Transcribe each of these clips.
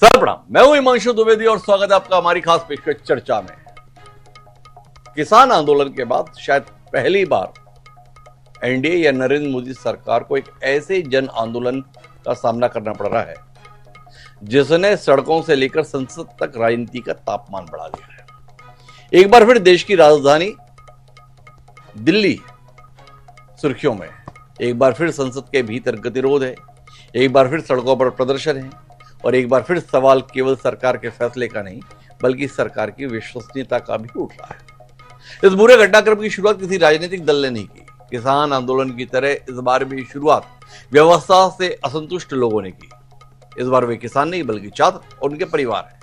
Sir प्रणाम, मैं हूं हिमांशु द्विवेदी और स्वागत है आपका हमारी खास पेशकश चर्चा में। किसान आंदोलन के बाद शायद पहली बार एनडीए या नरेंद्र मोदी सरकार को एक ऐसे जन आंदोलन का सामना करना पड़ रहा है जिसने सड़कों से लेकर संसद तक राजनीति का तापमान बढ़ा दिया है। एक बार फिर देश की राजधानी दिल्ली सुर्खियों में, एक बार फिर संसद के भीतर गतिरोध है, एक बार फिर सड़कों पर प्रदर्शन है और एक बार फिर सवाल केवल सरकार के फैसले का नहीं बल्कि सरकार की विश्वसनीयता का भी उठ रहा है। इस बुरे घटनाक्रम की शुरुआत किसी राजनीतिक दल ने नहीं की। किसान आंदोलन की तरह इस बार भी शुरुआत व्यवस्था से असंतुष्ट लोगों ने की। इस बार वे किसान नहीं बल्कि छात्र और उनके परिवार हैं।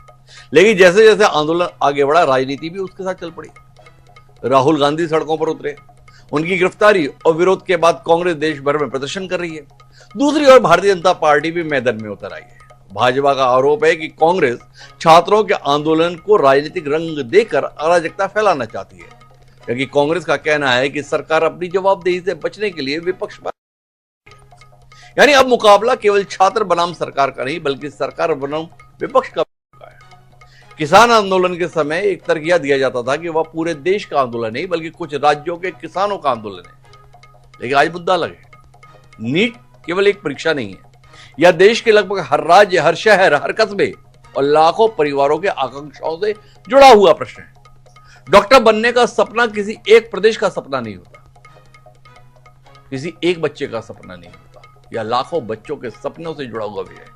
लेकिन जैसे जैसे आंदोलन आगे बढ़ा, राजनीति भी उसके साथ चल पड़ी। राहुल गांधी सड़कों पर उतरे, उनकी गिरफ्तारी और विरोध के बाद कांग्रेस देश भर में प्रदर्शन कर रही है। दूसरी ओर भारतीय जनता पार्टी भी मैदान में उतर आई है। भाजपा का आरोप है कि कांग्रेस छात्रों के आंदोलन को राजनीतिक रंग देकर अराजकता फैलाना चाहती है, क्योंकि कांग्रेस का कहना है कि सरकार अपनी जवाबदेही से बचने के लिए विपक्ष पर, यानी अब मुकाबला केवल छात्र बनाम सरकार का नहीं बल्कि सरकार बनाम विपक्ष का है। किसान आंदोलन के समय एक तर्क यह दिया जाता था कि वह पूरे देश का आंदोलन नहीं बल्कि कुछ राज्यों के किसानों का आंदोलन है। लेकिन आज मुद्दा अलग है। नीट केवल एक परीक्षा नहीं है, यह देश के लगभग हर राज्य, हर शहर, हर कस्बे और लाखों परिवारों के आकांक्षाओं से जुड़ा हुआ प्रश्न है। डॉक्टर बनने का सपना किसी एक प्रदेश का सपना नहीं होता, किसी एक बच्चे का सपना नहीं होता, यह लाखों बच्चों के सपनों से जुड़ा हुआ भी है।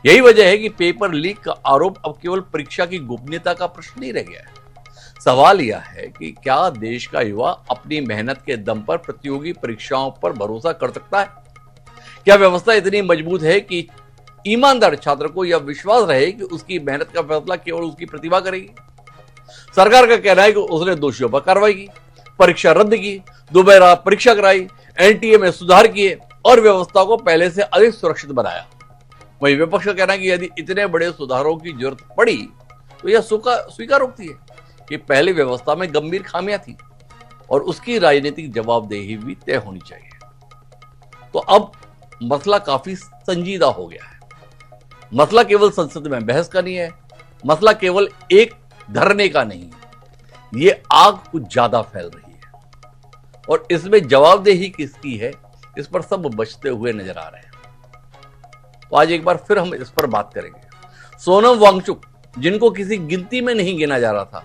यही वजह है कि पेपर लीक का आरोप अब केवल परीक्षा की गोपनीयता का प्रश्न नहीं रह गया है। सवाल यह है कि क्या देश का युवा अपनी मेहनत के दम पर प्रतियोगी परीक्षाओं पर भरोसा कर सकता है? क्या व्यवस्था इतनी मजबूत है कि ईमानदार छात्र को यह विश्वास रहे कि उसकी मेहनत का फैसला केवल उसकी प्रतिभा करेगी? सरकार का कहना है कि उसने दोषियों पर कार्रवाई की, परीक्षा रद्द की, दोबारा परीक्षा कराई, एनटीए में सुधार किए और व्यवस्था को पहले से अधिक सुरक्षित बनाया। वहीं विपक्ष का कहना है कि यदि इतने बड़े सुधारों की जरूरत पड़ी तो यह स्वीकारोक्ति है कि पहले व्यवस्था में गंभीर खामियां थी और उसकी राजनीतिक जवाबदेही भी तय होनी चाहिए। तो अब मसला काफी संजीदा हो गया है। मसला केवल संसद में बहस का नहीं है, मसला केवल एक धरने का नहीं है, ये आग कुछ ज्यादा फैल रही है और इसमें जवाबदेही किसकी है, इस पर सब बचते हुए नजर आ रहे हैं। तो आज एक बार फिर हम इस पर बात करेंगे। सोनम वांगचुक, जिनको किसी गिनती में नहीं गिना जा रहा था,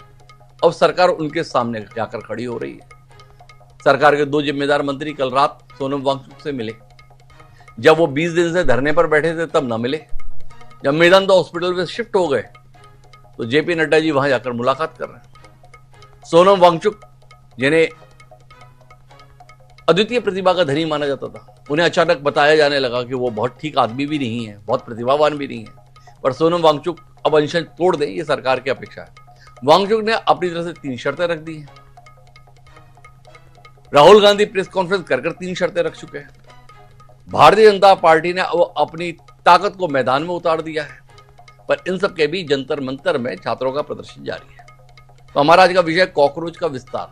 अब सरकार उनके सामने जाकर खड़ी हो रही है। सरकार के दो जिम्मेदार मंत्री कल रात सोनम वांगचुक से मिले। जब वो 20 दिन से धरने पर बैठे थे तब ना मिले। जब मेदांता हॉस्पिटल में शिफ्ट हो गए तो जेपी नड्डा जी वहां जाकर मुलाकात कर रहे हैं। सोनम वांगचुक, जिन्हें अद्वितीय प्रतिभा का धनी माना जाता था, उन्हें अचानक बताया जाने लगा कि वो बहुत ठीक आदमी भी नहीं है, बहुत प्रतिभावान भी नहीं है। पर सोनम वांगचुक अब अनशन तोड़ दें, ये सरकार की अपेक्षा है। वांगचुक ने अपनी तरफ से 3 शर्तें रख दी हैं। राहुल गांधी प्रेस कॉन्फ्रेंस कर 3 शर्तें रख चुके हैं। भारतीय जनता पार्टी ने अब अपनी ताकत को मैदान में उतार दिया है। पर इन सब के बीच जंतर मंतर में छात्रों का प्रदर्शन जारी है। तो हमारा आज का विषय कॉकरोच का विस्तार,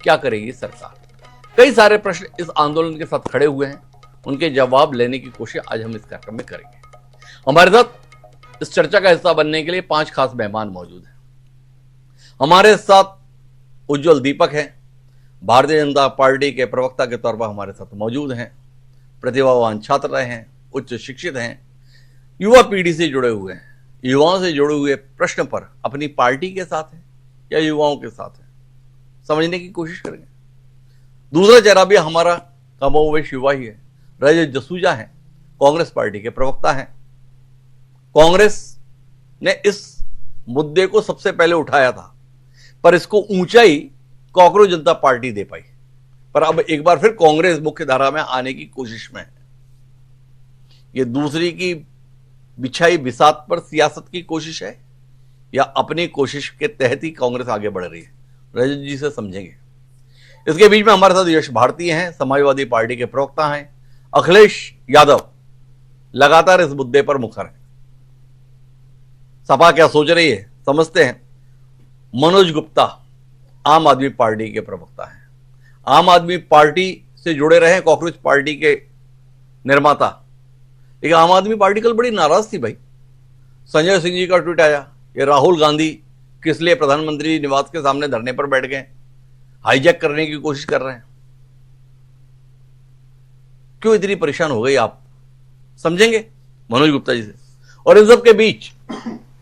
क्या करेगी सरकार? कई सारे प्रश्न इस आंदोलन के साथ खड़े हुए हैं, उनके जवाब लेने की कोशिश आज हम इस कार्यक्रम में करेंगे। हमारे साथ इस चर्चा का हिस्सा बनने के लिए 5 खास मेहमान मौजूद हैं। हमारे साथ उज्जवल दीपक हैं, भारतीय जनता पार्टी के प्रवक्ता के तौर पर हमारे साथ मौजूद हैं। प्रतिभावान छात्र रहे हैं, उच्च शिक्षित हैं, युवा पीढ़ी से जुड़े हुए हैं, युवाओं से जुड़े हुए प्रश्न पर अपनी पार्टी के साथ है या युवाओं के साथ है, समझने की कोशिश करेंगे। दूसरा चेहरा भी हमारा कमोवेश युवा ही है। रजत जसूजा है, कांग्रेस पार्टी के प्रवक्ता हैं। कांग्रेस ने इस मुद्दे को सबसे पहले उठाया था, पर इसको ऊंचाई कॉकरोच जनता पार्टी दे पाई। पर अब एक बार फिर कांग्रेस मुख्य धारा में आने की कोशिश में है। यह दूसरी की बिछाई बिसात पर सियासत की कोशिश है या अपनी कोशिश के तहत ही कांग्रेस आगे बढ़ रही है? रजत जी से समझेंगे। इसके बीच में हमारे साथ यश भारती हैं, समाजवादी पार्टी के प्रवक्ता हैं। अखिलेश यादव लगातार इस मुद्दे पर मुखर है। सपा क्या सोच रही है समझते हैं। मनोज गुप्ता आम आदमी पार्टी के प्रवक्ता हैं। आम आदमी पार्टी से जुड़े रहे कॉकरोच पार्टी के निर्माता। लेकिन आम आदमी पार्टी कल बड़ी नाराज थी भाई। संजय सिंह जी का ट्वीट आया, ये राहुल गांधी किस लिए प्रधानमंत्री निवास के सामने धरने पर बैठ गए, हाईजैक करने की कोशिश कर रहे हैं। क्यों इतनी परेशान हो गई आप, समझेंगे मनोज गुप्ता जी से। और इन सब के बीच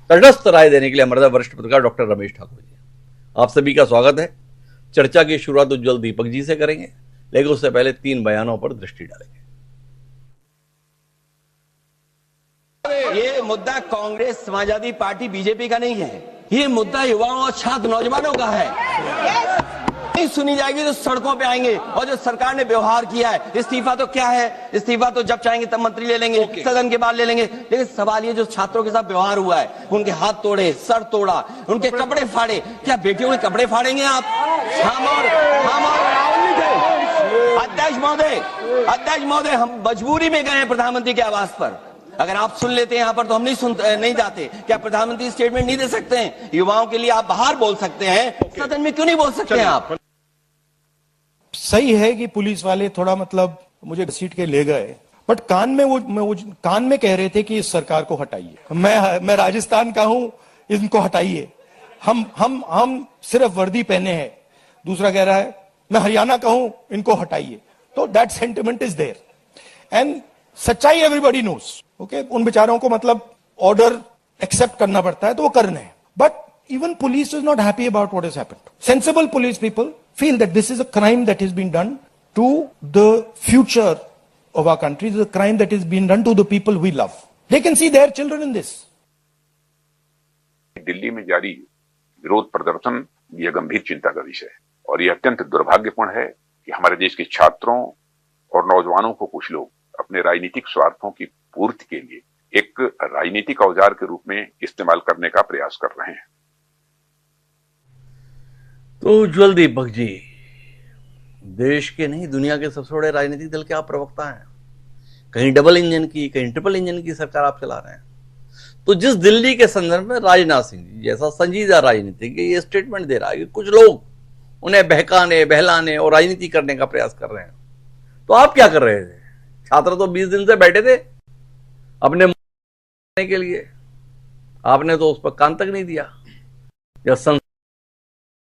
तटस्थ राय देने के लिए हमारे वरिष्ठ पत्रकार डॉक्टर रमेश ठाकुर जी, आप सभी का स्वागत है। चर्चा की शुरुआत उज्ज्वल दीपक जी से करेंगे, लेकिन उससे पहले 3 बयानों पर दृष्टि डालेंगे। ये मुद्दा कांग्रेस, समाजवादी पार्टी, बीजेपी का नहीं है। ये मुद्दा युवाओं और छात्र नौजवानों का है। नहीं सुनी जाएगी तो सड़कों पे आएंगे। और जो सरकार ने व्यवहार किया है, इस्तीफा तो क्या है, इस्तीफा तो जब चाहेंगे तब मंत्री ले लेंगे, सदन के बाद ले लेंगे। लेकिन सवाल ये जो छात्रों के साथ व्यवहार हुआ है, उनके हाथ तोड़े, सर तोड़ा, उनके कपड़े फाड़े, क्या बेटियों के कपड़े फाड़ेंगे आप? हम और राहुल जी थे। अध्यक्ष महोदय, हम मजबूरी में गए हैं प्रधानमंत्री के आवास पर। अगर आप सुन लेते हैं यहाँ पर तो हम नहीं जाते। क्या प्रधानमंत्री स्टेटमेंट नहीं दे सकते हैं? युवाओं के लिए आप बाहर बोल सकते हैं, सदन में क्यों नहीं बोल सकते हैं आप? सही है कि पुलिस वाले थोड़ा मतलब मुझे घसीट के ले गए, बट कान में कह रहे थे कि इस सरकार को हटाइए। मैं राजस्थान का हूं, इनको हटाइए। हम सिर्फ वर्दी पहने हैं। दूसरा कह रहा है मैं हरियाणा का हूं, इनको हटाइए। तो that sentiment is there and सच्चाई एवरीबॉडी नोस। ओके, उन बेचारों को मतलब ऑर्डर एक्सेप्ट करना पड़ता है तो वो करने हैं। But even police is not happy about what has happened. Sensible police people feel that this is a crime that has been done to the future of our country. This is a crime that is being done to the people we love. They can see their children in this. Delhi में जारी विरोध प्रदर्शन यह गंभीर चिंता का विषय है और यह अत्यंत दुर्भाग्यपूर्ण है कि हमारे देश के छात्रों और नौजवानों को कुछ लोग अपने राजनीतिक स्वार्थों की पूर्ति के लिए एक राजनीतिक औजार के रूप में इस्तेमाल करने का प्रयास कर रहे हैं। तो उज्ज्वल दीपक जी, देश के नहीं दुनिया के सबसे बड़े राजनीतिक दल के आप प्रवक्ता हैं। कहीं डबल इंजन की, कहीं ट्रिपल इंजन की सरकार आप चला रहे हैं। तो जिस दिल्ली के संदर्भ में राजनाथ सिंह जी जैसा संजीदा राजनीतिक ये स्टेटमेंट दे रहा है कि कुछ लोग उन्हें बहकाने, बहलाने और राजनीति करने का प्रयास कर रहे हैं, तो आप क्या कर रहे थे? छात्र तो 20 दिन से बैठे थे अपने के लिए, आपने तो उस पर कान तक नहीं दिया। जब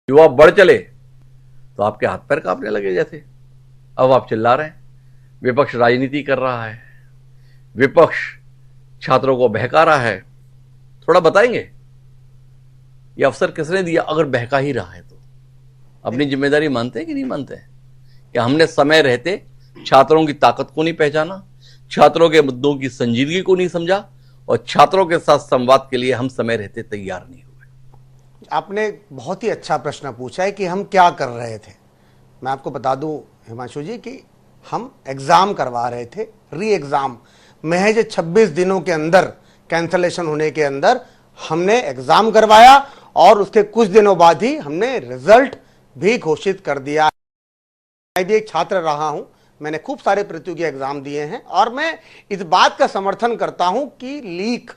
युवा बढ़ चले तो आपके हाथ पैर कांपने लगे जैसे। अब आप चिल्ला रहे हैं, विपक्ष राजनीति कर रहा है, विपक्ष छात्रों को बहका रहा है। थोड़ा बताएंगे ये अवसर किसने दिया? अगर बहका ही रहा है तो अपनी जिम्मेदारी मानते हैं कि नहीं मानते हैं? कि हमने समय रहते छात्रों की ताकत को नहीं पहचाना, छात्रों के मुद्दों की संजीदगी को नहीं समझा और छात्रों के साथ संवाद के लिए हम समय रहते तैयार नहीं हुए। आपने बहुत ही अच्छा प्रश्न पूछा है कि हम क्या कर रहे थे। मैं आपको बता दूं हिमांशु जी कि हम एग्जाम करवा रहे थे, री एग्जाम। महज 26 दिनों के अंदर कैंसलेशन होने के अंदर हमने एग्जाम करवाया और उसके कुछ दिनों बाद ही हमने रिजल्ट भी घोषित कर दिया। मैं भी एक छात्र रहा हूं, मैंने खूब सारे प्रतियोगी एग्जाम दिए हैं और मैं इस बात का समर्थन करता हूं कि लीक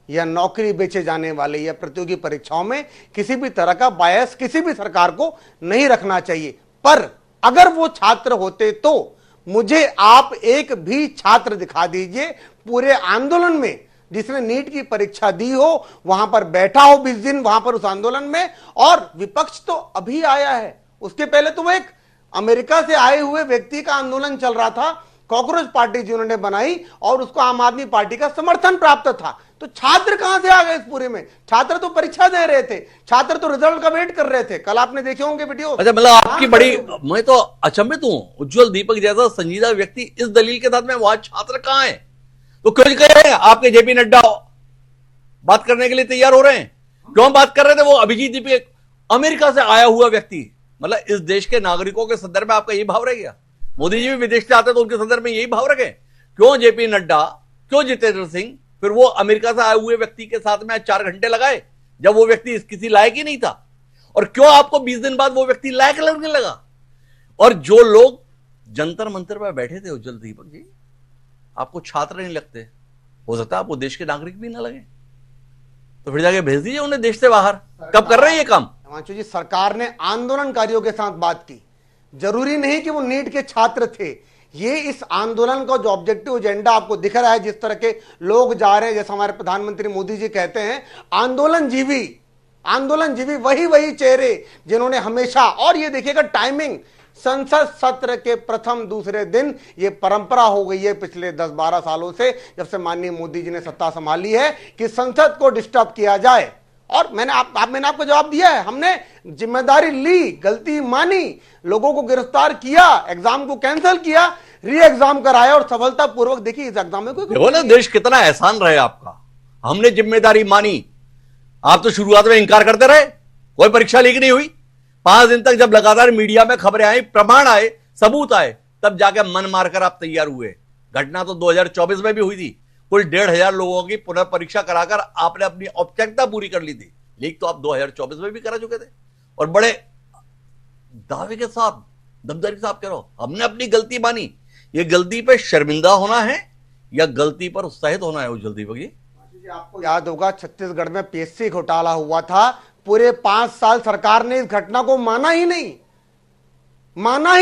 या नौकरी बेचे जाने वाले या प्रतियोगी परीक्षाओं में किसी भी तरह का बायस किसी भी सरकार को नहीं रखना चाहिए। पर अगर वो छात्र होते तो मुझे आप एक भी छात्र दिखा दीजिए पूरे आंदोलन में जिसने नीट की परीक्षा दी हो, वहां पर बैठा हो 20 दिन वहां पर उस आंदोलन में। और विपक्ष तो अभी आया है, उसके पहले तो वो एक अमेरिका से आए हुए व्यक्ति का आंदोलन चल रहा था, कॉकरोच पार्टी जिन्होंने बनाई और उसको आम आदमी पार्टी का समर्थन प्राप्त था। तो छात्र कहां से आ गए इस पूरे में? छात्र तो परीक्षा दे रहे थे, छात्र तो रिजल्ट का वेट कर रहे थे। कल आपने देखे होंगे वीडियो। अच्छा, मतलब आपकी बड़ी, मैं तो अचंभित हूं, उज्ज्वल दीपक जैसा संजीदा व्यक्ति इस दलील के साथ में वहां छात्र कहां है? तो क्यों कह रहे हैं आपके जेपी नड्डा बात करने के लिए तैयार हो रहे हैं? क्यों बात कर रहे थे वो अभिजीत दीपक, अमेरिका से आया हुआ व्यक्ति? मतलब इस देश के नागरिकों के संदर्भ में आपका यही भाव रह गया? मोदी जी भी विदेश से आते तो उनके संदर्भ में यही भाव रखे? क्यों जेपी नड्डा, क्यों जितेंद्र सिंह फिर वो अमेरिका से आए हुए व्यक्ति के साथ में 4 घंटे लगाए जब वो व्यक्ति किसी लायक ही नहीं था? और क्यों आपको 20 दिन बाद वो व्यक्ति लायक लगने लगा? और जो लोग जंतर मंतर पर बैठे थे उज्ज्वल दीपक जी, आपको छात्र नहीं लगते, हो सकता है आपको देश के नागरिक भी ना लगे, तो फिर जाके भेज दीजिए उन्हें देश से बाहर। कब कर रहे हैं ये काम? हिमांशु जी, सरकार ने आंदोलनकारियों के साथ बात की। जरूरी नहीं कि वो नीट के छात्र थे ये इस आंदोलन का जो ऑब्जेक्टिव एजेंडा आपको दिख रहा है, जिस तरह के लोग जा रहे हैं, जैसे हमारे प्रधानमंत्री मोदी जी कहते हैं, आंदोलन जीवी वही चेहरे जिन्होंने हमेशा, और ये देखिएगा टाइमिंग, संसद सत्र के प्रथम दूसरे दिन, ये परंपरा हो गई है पिछले 10-12 सालों से, जब से माननीय मोदी जी ने सत्ता संभाली है, कि संसद को डिस्टर्ब किया जाए। और मैंने आपको जवाब दिया है, हमने जिम्मेदारी ली, गलती मानी, लोगों को गिरफ्तार किया, एग्जाम को कैंसिल किया, री एग्जाम कराया और सफलतापूर्वक, देखिए इस एग्जाम में कोई देखो ना देश कितना एहसान रहे आपका। हमने जिम्मेदारी मानी, आप तो शुरुआत में इंकार करते रहे, कोई परीक्षा लीक नहीं हुई। 5 दिन तक जब लगातार मीडिया में खबरें आई, प्रमाण आए, सबूत आए, तब जाकर मन मारकर आप तैयार हुए। घटना तो 2024 में भी हुई थी, कुल 1,500 लोगों की पुनः परीक्षा कराकर आपने अपनी औपचारिकता पूरी कर ली थी। लीक तो आप 2024 में भी करा चुके थे, और बड़े दावे के साथ, दमदारी के साथ कह रहा हूं हमने अपनी गलती मानी। ये गलती पे शर्मिंदा होना है या गलती पर उत्साहित होना है उज्जवल दीपक जी? आपको याद होगा छत्तीसगढ़ में पीएससी घोटाला हुआ था, पूरे 5 साल सरकार ने इस घटना को माना ही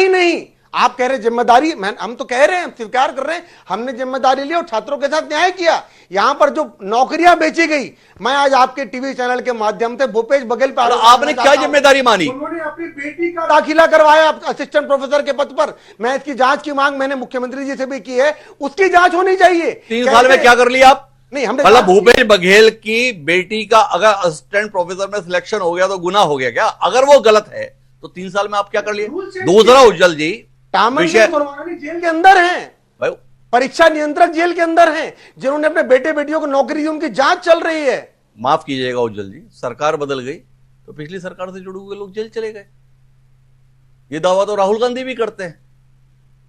नहीं। आप कह रहे जिम्मेदारी, हम तो कह रहे हैं, स्वीकार कर रहे हैं, हमने जिम्मेदारी ली और छात्रों के साथ न्याय किया। यहां पर जो नौकरियां बेची गई, मैं आज आपके टीवी चैनल के माध्यम से भूपेश बघेल पर, आपने क्या जिम्मेदारी मानी? उन्होंने अपनी बेटी का दाखिला करवाया असिस्टेंट प्रोफेसर के पद पर। मैं इसकी जांच की मांग मैंने मुख्यमंत्री जी से भी की है, उसकी जांच होनी चाहिए। 3 साल में क्या कर लिया आप? नहीं, हमने मतलब भूपेश बघेल की बेटी का अगर असिस्टेंट प्रोफेसर में सिलेक्शन हो गया तो गुनाह हो गया क्या? अगर वो गलत है तो 3 साल में आप क्या कर लिए? दूसरा उज्जवल जी, जेल के अंदर हैं, परीक्षा नियंत्रक जेल के अंदर हैं, जिन्होंने अपने बेटे बेटियों को नौकरी दी, उनकी जांच चल रही है। माफ कीजिएगा उज्जवल जी, सरकार बदल गई तो पिछली सरकार से जुड़े हुए लोग जेल चले गए। ये दावा तो राहुल गांधी भी करते हैं।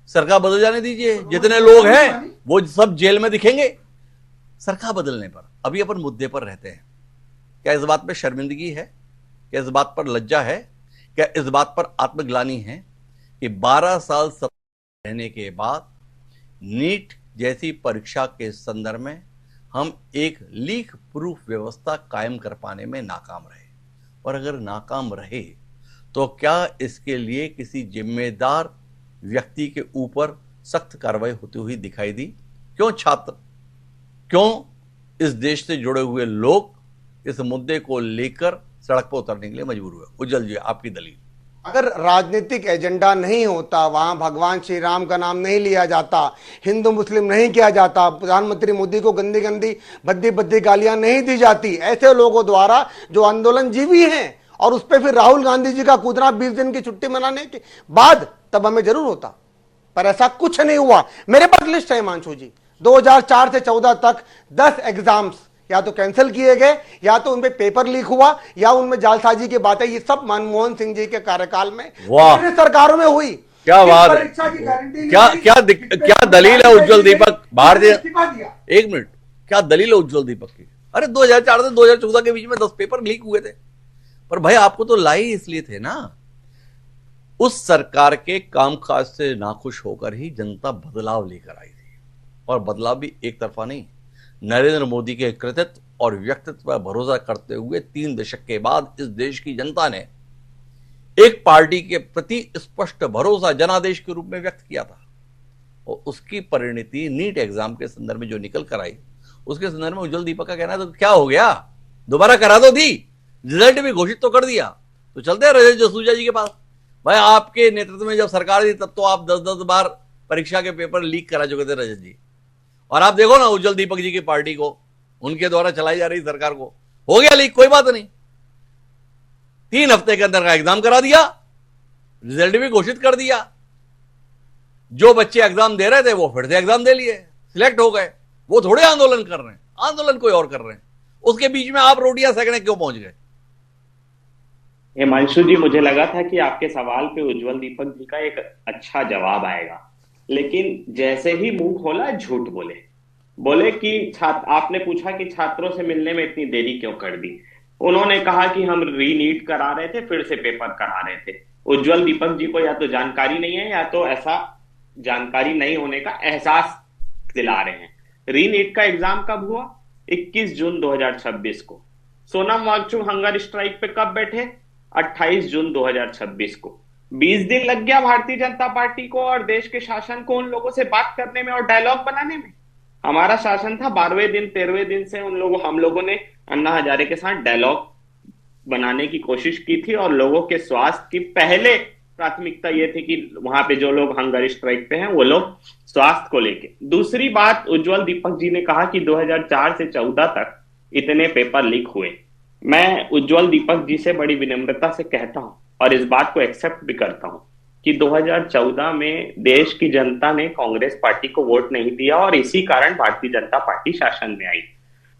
सरकार बदल जाने दीजिए, जितने लोग हैं वो सब जेल में दिखेंगे सरकार बदलने पर। अभी अपन मुद्दे पर रहते हैं। क्या इस बात पर शर्मिंदगी है? क्या इस बात पर लज्जा है? क्या इस बात पर आत्मग्लानि है कि 12 साल सत्ता रहने के बाद नीट जैसी परीक्षा के संदर्भ में हम एक लीक प्रूफ व्यवस्था कायम कर पाने में नाकाम रहे? और अगर नाकाम रहे तो क्या इसके लिए किसी जिम्मेदार व्यक्ति के ऊपर सख्त कार्रवाई होती हुई दिखाई दी? क्यों छात्र, क्यों इस देश से जुड़े हुए लोग इस मुद्दे को लेकर सड़क पर उतरने के लिए मजबूर हुए? उज्जवल जी, आपकी दलील। अगर राजनीतिक एजेंडा नहीं होता, वहां भगवान श्री राम का नाम नहीं लिया जाता, हिंदू मुस्लिम नहीं किया जाता, प्रधानमंत्री मोदी को गंदी गंदी भद्दी गालियां नहीं दी जाती, ऐसे लोगों द्वारा जो आंदोलन जीवी हैं, और उस पर फिर राहुल गांधी जी का कूदना 20 दिन की छुट्टी मनाने के बाद, तब हमें जरूर होता। पर ऐसा कुछ नहीं हुआ। मेरे पास लिस्ट है हिमांशु जी, 2004 से 14 तक 10 एग्जाम्स या तो कैंसिल किए गए, या तो उनपे पेपर लीक हुआ, या उनमें जालसाजी की बातें, ये सब मनमोहन सिंह जी के कार्यकाल में सरकारों में हुई। क्या बात है, क्या दलील है उज्जवल दीपक? भारतीय, एक मिनट, क्या दलील है उज्जवल दीपक की? अरे 2004 से 2014 के बीच में 10 पेपर लीक हुए थे, पर भाई आपको तो लाई इसलिए थे ना। उस सरकार के कामकाज से नाखुश होकर ही जनता बदलाव लेकर आई थी, और बदलाव भी एक तरफा नहीं। नरेंद्र मोदी के कृतित्व और व्यक्तित्व पर भरोसा करते हुए 3 दशक के बाद इस देश की जनता ने एक पार्टी के प्रति स्पष्ट भरोसा जनादेश के रूप में व्यक्त किया था, और उसकी परिणति नीट एग्जाम के संदर्भ में जो निकल कर आई, उसके संदर्भ में उज्जवल दीपक का कहना है तो क्या हो गया? दोबारा करा दो दी, रिजल्ट भी घोषित तो कर दिया, तो चलते हैं रजत जसूजा जी के पास। भाई आपके नेतृत्व में जब सरकार थी तब तो आप 10-10 बार परीक्षा के पेपर लीक करा चुके थे रजत जी। और आप देखो ना उज्जवल दीपक जी की पार्टी को, उनके द्वारा चलाई जा रही सरकार को हो गया लीक, कोई बात नहीं, 3 हफ्ते के अंदर का एग्जाम करा दिया, रिजल्ट भी घोषित कर दिया। जो बच्चे एग्जाम दे रहे थे वो फिर से एग्जाम दे लिए, सिलेक्ट हो गए। वो थोड़े आंदोलन कर रहे हैं, आंदोलन कोई और कर रहे हैं। उसके बीच में आप रोटियां सेकने क्यों पहुंच गए? हिमांशु जी, मुझे लगा था कि आपके सवाल पे उज्जवल दीपक जी का एक अच्छा जवाब आएगा, लेकिन जैसे ही मुंह खोला झूठ बोले कि आपने पूछा कि छात्रों से मिलने में इतनी देरी क्यों कर दी। उन्होंने कहा कि हम रीनीट करा रहे थे, फिर से पेपर करा रहे थे। उज्जवल दीपक जी को या तो जानकारी नहीं है, या तो ऐसा जानकारी नहीं होने का एहसास दिला रहे हैं। रीनीट का एग्जाम कब हुआ? 21 जून 2026 को। सोनम वांगचुक हंगर स्ट्राइक पे कब बैठे? 28 जून 2026 को। 20 दिन लग गया भारतीय जनता पार्टी को और देश के शासन को उन लोगों से बात करने में और डायलॉग बनाने में। हमारा शासन था 12वें दिन 13वें दिन से हम लोगों ने अन्ना हजारे के साथ डायलॉग बनाने की कोशिश की थी और लोगों के स्वास्थ्य की पहले प्राथमिकता यह थी कि वहां पे जो लोग हंगर स्ट्राइक पे हैं वो लोग स्वास्थ्य को लेके। दूसरी बात, उज्जवल दीपक जी ने कहा कि 2004 से 14 तक इतने पेपर लीक हुए। मैं उज्जवल दीपक जी से बड़ी विनम्रता से कहता हूं और इस बात को एक्सेप्ट भी करता हूं कि 2014 में देश की जनता ने कांग्रेस पार्टी को वोट नहीं दिया और इसी कारण भारतीय जनता पार्टी शासन में आई।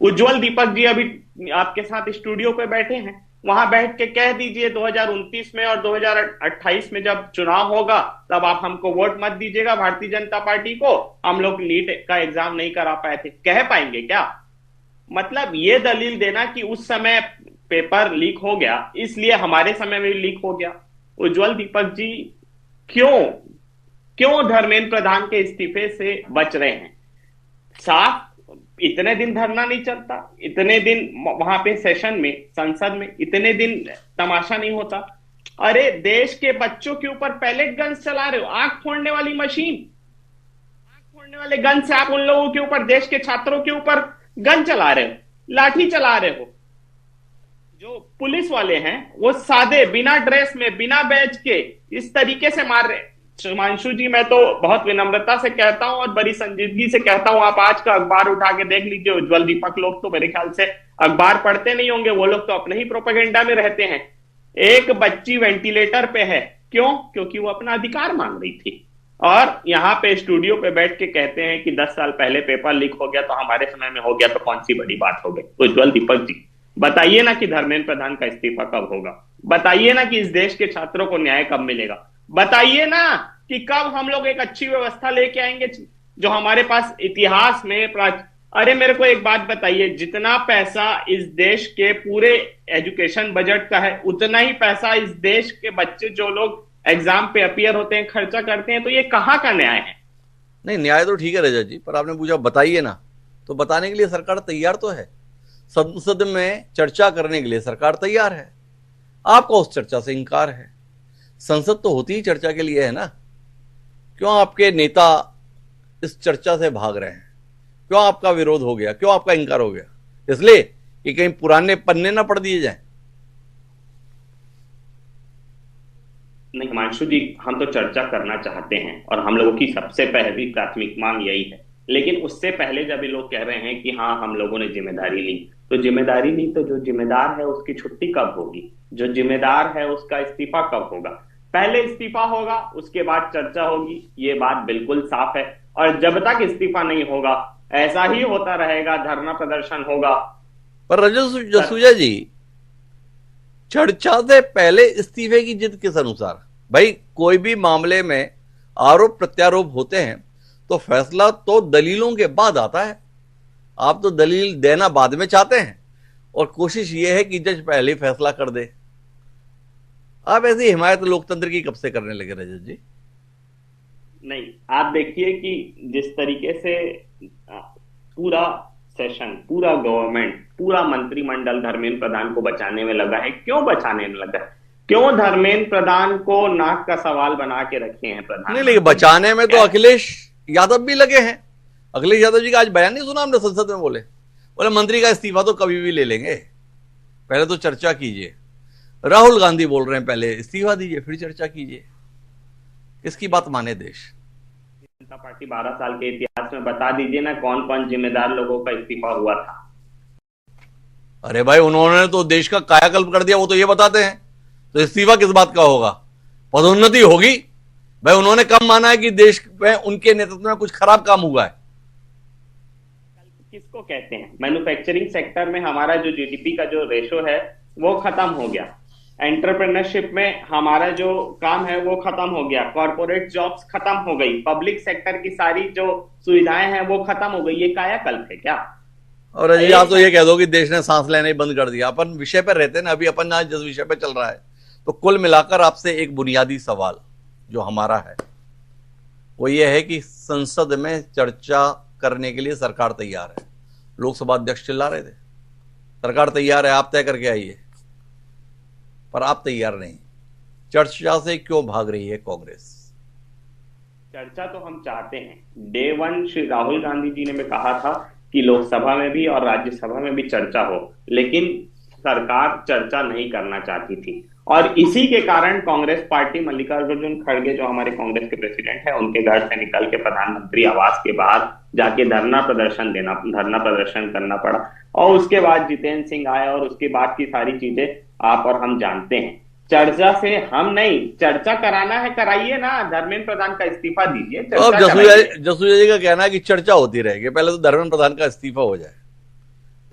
उज्जवल दीपक जी अभी आपके साथ स्टूडियो पे बैठे हैं, वहां बैठ के कह दीजिए 2029 में और 2028 में जब चुनाव होगा तब आप हमको वोट मत दीजिएगा भारतीय जनता पार्टी को, हम लोग नीट का एग्जाम नहीं करा पाए थे। कह पाएंगे क्या? मतलब ये दलील देना कि उस समय पेपर लीक हो गया इसलिए हमारे समय में लीक हो गया। उज्जवल दीपक जी क्यों धर्मेंद्र प्रधान के इस्तीफे से बच रहे हैं? साफ इतने दिन धरना नहीं चलता, इतने दिन वहां पे सेशन में संसद में इतने दिन तमाशा नहीं होता। अरे देश के बच्चों के ऊपर पैलेट गन चला रहे हो, आंख फोड़ने वाली मशीन, आंख फोड़ने वाले गन से आप उन लोगों के ऊपर, देश के छात्रों के ऊपर गन चला रहे हो, लाठी चला रहे हो। जो पुलिस वाले हैं वो सादे बिना ड्रेस में बिना बैज के इस तरीके से मार रहे। हिमांशु जी, मैं तो बहुत विनम्रता से कहता हूं और बड़ी संजीदगी से कहता हूं, आप आज का अखबार उठा के देख लीजिए। उज्जवल दीपक लोग तो मेरे ख्याल से अखबार पढ़ते नहीं होंगे, वो लोग तो अपने ही प्रोपेगेंडा में रहते हैं। एक बच्ची वेंटिलेटर पे है, क्यों? क्योंकि वो अपना अधिकार मांग रही थी। और यहां पे स्टूडियो पे बैठ के कहते हैं कि 10 साल पहले पेपर लीक हो गया तो हमारे समय में हो गया तो कौन सी बड़ी बात हो गई। उज्जवल दीपक जी, बताइए ना कि धर्मेंद्र प्रधान का इस्तीफा कब होगा, बताइए ना कि इस देश के छात्रों को न्याय कब मिलेगा, बताइए ना कि कब हम लोग एक अच्छी व्यवस्था लेके आएंगे जो हमारे पास इतिहास में अरे मेरे को एक बात बताइए, जितना पैसा इस देश के पूरे एजुकेशन बजट का है उतना ही पैसा इस देश के बच्चे जो लोग एग्जाम पे अपीयर होते हैं खर्चा करते हैं, तो ये कहां का न्याय है? नहीं, न्याय तो ठीक है रजत जी, पर आपने पूछा बताइए ना, तो बताने के लिए सरकार तैयार तो है। संसद में चर्चा करने के लिए सरकार तैयार है, आपका उस चर्चा से इंकार है। संसद तो होती ही चर्चा के लिए है ना, क्यों आपके नेता इस चर्चा से भाग रहे हैं? क्यों आपका विरोध हो गया? क्यों आपका इंकार हो गया? इसलिए कि कहीं पुराने पन्ने ना पढ़ दिए जाएं। नहीं हिमांशु जी, हम तो चर्चा करना चाहते हैं और हम लोगों की सबसे पहली प्राथमिक मांग यही है, लेकिन उससे पहले जब ये लोग कह रहे हैं कि हाँ हम लोगों ने जिम्मेदारी ली, तो जिम्मेदारी ली तो जो जिम्मेदार है उसकी छुट्टी कब होगी, जो जिम्मेदार है उसका इस्तीफा कब होगा? पहले इस्तीफा होगा उसके बाद चर्चा होगी, ये बात बिल्कुल साफ है। और जब तक इस्तीफा नहीं होगा ऐसा ही होता रहेगा, धरना प्रदर्शन होगा। पर रजत जसूजा जी, चर्चा से पहले इस्तीफे की जिद किस अनुसार? भाई कोई भी मामले में आरोप प्रत्यारोप होते हैं तो फैसला तो दलीलों के बाद आता है। आप तो दलील देना बाद में चाहते हैं और कोशिश यह है कि जज पहले फैसला कर दे। आप ऐसी हिमायत लोकतंत्र की कब से करने लगे रजत जी? नहीं, आप देखिए कि जिस तरीके से पूरा सेशन, पूरा गवर्नमेंट, पूरा मंत्रिमंडल धर्मेंद्र प्रधान को बचाने में लगा है। क्यों बचाने में लगा है? क्यों धर्मेंद्र प्रधान को नाक का सवाल बना के रखे हैं प्रधान? नहीं, लेकिन बचाने में तो अखिलेश यादव भी लगे हैं। अखिलेश यादव जी का आज बयान नहीं सुना हमने संसद में? बोले मंत्री का इस्तीफा तो कभी भी ले लेंगे, पहले तो चर्चा कीजिए। राहुल गांधी बोल रहे हैं पहले इस्तीफा दीजिए फिर चर्चा कीजिए। किसकी बात माने देश? जनता पार्टी 12 साल के इतिहास में बता दीजिए ना कौन कौन जिम्मेदार लोगों का इस्तीफा हुआ था। अरे भाई उन्होंने तो देश का कायाकल्प कर दिया, वो तो ये बताते हैं, तो इस्तीफा किस बात का होगा? पदोन्नति होगी। भाई उन्होंने कब माना है कि देश में उनके नेतृत्व में कुछ खराब काम हुआ है? किसको कहते हैं? मैन्युफैक्चरिंग सेक्टर में हमारा जो जीडीपी का जो रेशो है वो खत्म हो गया, एंटरप्रेन्योरशिप में हमारा जो काम है वो खत्म हो गया, कॉर्पोरेट जॉब्स खत्म हो गई, पब्लिक सेक्टर की सारी जो सुविधाएं हैं वो खत्म हो गई। ये कायाकल्प है क्या? और अजी आप तो ये कह दो कि देश ने सांस लेना ही बंद कर दिया। अपन विषय पर रहते हैं ना, अभी अपन आज जिस विषय पर चल रहा है, तो कुल मिलाकर आपसे एक बुनियादी सवाल जो हमारा है वो ये है कि संसद में चर्चा करने के लिए सरकार तैयार है। लोकसभा अध्यक्ष चिल्ला रहे थे सरकार तैयार है, आप तय करके आइए, पर आप तैयार नहीं। चर्चा से क्यों भाग रही है कांग्रेस? चर्चा तो हम चाहते हैं। डे वन श्री राहुल गांधी जी ने भी कहा था कि लोकसभा में भी और राज्यसभा में भी चर्चा हो, लेकिन सरकार चर्चा नहीं करना चाहती थी। और इसी के कारण कांग्रेस पार्टी मल्लिकार्जुन खड़गे, जो हमारे कांग्रेस के प्रेसिडेंट हैं, उनके घर से निकल के प्रधानमंत्री आवास के बाहर जाके धरना प्रदर्शन करना पड़ा। और उसके बाद जितेंद्र सिंह आए और उसके बाद की सारी चीजें आप और हम जानते हैं। चर्चा से हम नहीं, चर्चा कराना है कराइए ना, धर्मेंद्र प्रधान का इस्तीफा दीजिए। तो अब जसूजा जी का कहना है कि चर्चा होती रहेगी, पहले तो धर्मेंद्र प्रधान का इस्तीफा हो जाए।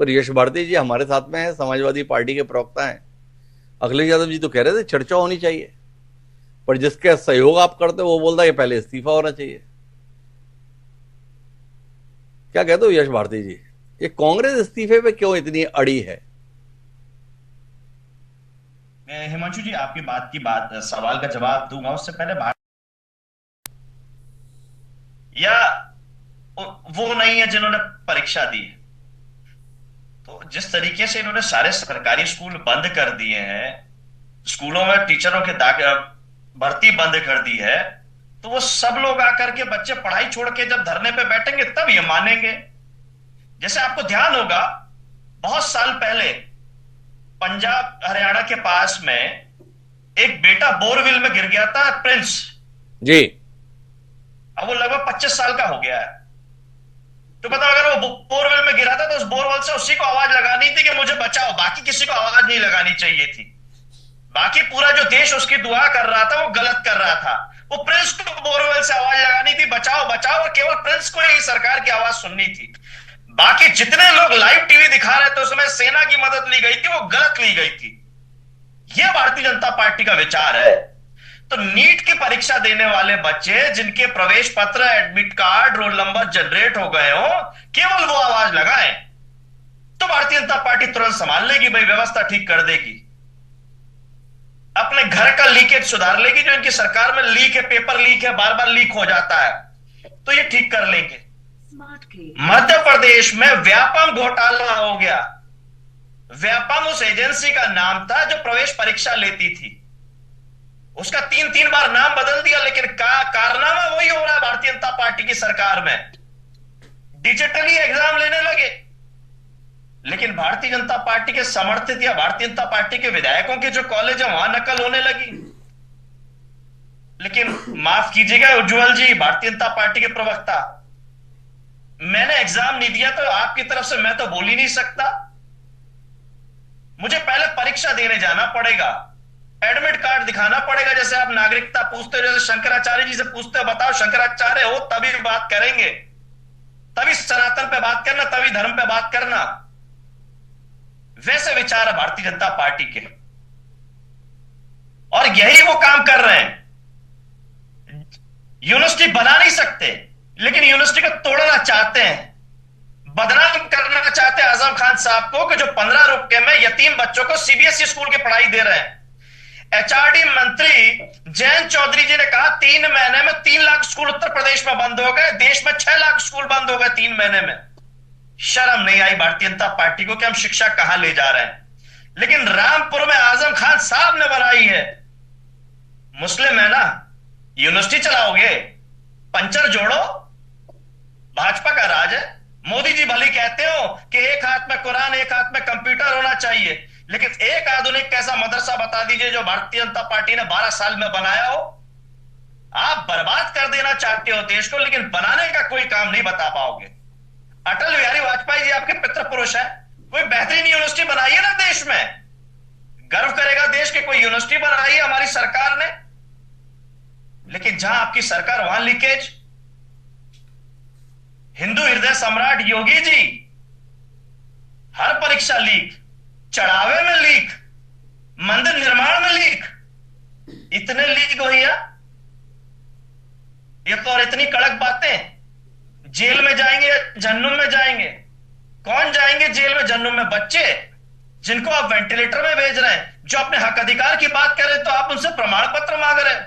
पर यश भारती जी हमारे साथ में है, समाजवादी पार्टी के प्रवक्ता हैं। अखिलेश यादव जी तो कह रहे थे चर्चा होनी चाहिए, पर जिसका सहयोग आप करते हो वो बोलता है कि पहले इस्तीफा होना चाहिए। क्या कहते हो यश भारती जी, ये कांग्रेस इस्तीफे पे क्यों इतनी अड़ी है? मैं हिमांशु जी आपकी सवाल का जवाब दूंगा, उससे पहले या वो नहीं है जिन्होंने परीक्षा दी है। तो जिस तरीके से इन्होंने सारे सरकारी स्कूल बंद कर दिए हैं, स्कूलों में टीचरों के भर्ती बंद कर दी है, तो वो सब लोग आकर के बच्चे पढ़ाई छोड़ के जब धरने पे बैठेंगे तब ये मानेंगे। जैसे आपको ध्यान होगा, बहुत साल पहले पंजाब हरियाणा के पास में एक बेटा बोरविल में गिर गया था, प्रिंस जी। अब वो लगभग 25 साल का हो गया है। तो बताओ, अगर वो बोरवेल में गिरा था तो उस बोरवेल से उसी को आवाज लगानी थी कि मुझे बचाओ, बाकी किसी को आवाज नहीं लगानी चाहिए थी। बाकी पूरा जो देश उसकी दुआ कर रहा था वो गलत कर रहा था। वो प्रिंस को बोरवेल से आवाज लगानी थी बचाओ बचाओ, और केवल प्रिंस को ही सरकार की आवाज सुननी थी। बाकी जितने लोग लाइव टीवी दिखा रहे थे उसमें सेना की मदद ली गई थी, वो गलत ली गई थी। यह भारतीय जनता पार्टी का विचार है। तो नीट की परीक्षा देने वाले बच्चे जिनके प्रवेश पत्र, admit card, roll number generate हो गए हो, केवल वो आवाज लगाएं तो भारतीय जनता पार्टी तुरंत संभाल लेगी, भाई व्यवस्था ठीक कर देगी, अपने घर का लीकेज सुधार लेगी। जो इनकी सरकार में लीक है, पेपर लीक है, बार बार लीक हो जाता है, तो ये ठीक कर लेंगे। मध्य प्रदेश में व्यापम घोटाला हो गया। व्यापम उस एजेंसी का नाम था जो प्रवेश परीक्षा लेती थी, उसका 3 बार नाम बदल दिया, लेकिन कारनामा वही हो रहा है भारतीय जनता पार्टी की सरकार में। डिजिटली एग्जाम लेने लगे, लेकिन भारतीय जनता पार्टी के समर्थित या भारतीय जनता पार्टी के विधायकों के जो कॉलेज है वहां नकल होने लगी। लेकिन माफ कीजिएगा उज्जवल जी, भारतीय जनता पार्टी के प्रवक्ता, मैंने एग्जाम नहीं दिया तो आपकी तरफ से मैं तो बोल ही नहीं सकता। मुझे पहले परीक्षा देने जाना पड़ेगा, एडमिट कार्ड दिखाना पड़ेगा। जैसे आप नागरिकता पूछते हो, जैसे शंकराचार्य जी से पूछते हो, बताओ शंकराचार्य हो तभी बात करेंगे, तभी सनातन पे बात करना, तभी धर्म पे बात करना। वैसे विचार है भारतीय जनता पार्टी के, और यही वो काम कर रहे हैं। यूनिवर्सिटी बना नहीं सकते, लेकिन यूनिवर्सिटी को तोड़ना चाहते हैं, बदनाम करना चाहते हैं आजम खान साहब को, कि जो 15 रुपए में यतीम बच्चों को सीबीएसई स्कूल की पढ़ाई दे रहे हैं। एचआरडी मंत्री जयंत चौधरी जी ने कहा 3 महीने में 3 लाख स्कूल उत्तर प्रदेश में बंद हो गए, देश में 6 लाख स्कूल बंद हो गए 3 महीने में। शर्म नहीं आई भारतीय जनता पार्टी को कि हम शिक्षा कहां ले जा रहे हैं। लेकिन रामपुर में आजम खान साहब ने बनाई है, मुस्लिम है ना, यूनिवर्सिटी चलाओगे, पंचर जोड़ो, भाजपा का राज है। मोदी जी भले कहते हो कि एक हाथ में कुरान एक हाथ में कंप्यूटर होना चाहिए, लेकिन एक आधुनिक कैसा मदरसा बता दीजिए जो भारतीय जनता पार्टी ने 12 साल में बनाया हो। आप बर्बाद कर देना चाहते हो देश को, लेकिन बनाने का कोई काम नहीं बता पाओगे। अटल बिहारी वाजपेयी जी आपके पितृ पुरुष है, कोई बेहतरीन यूनिवर्सिटी बनाई है ना देश में, गर्व करेगा देश के, कोई यूनिवर्सिटी बनाई है हमारी सरकार ने। लेकिन जहां आपकी सरकार वहां लीकेज। हिंदू हृदय सम्राट योगी जी, हर परीक्षा लीक, चढ़ावे में लीक, मंदिर निर्माण में लीक, इतने लीक भैया, ये तो और इतनी कड़क बातें। जेल में जाएंगे, जहन्नुम में जाएंगे। कौन जाएंगे जेल में, जहन्नुम में? बच्चे जिनको आप वेंटिलेटर में भेज रहे हैं, जो अपने हक अधिकार की बात कर रहे हैं, तो आप उनसे प्रमाण पत्र मांग रहे हैं।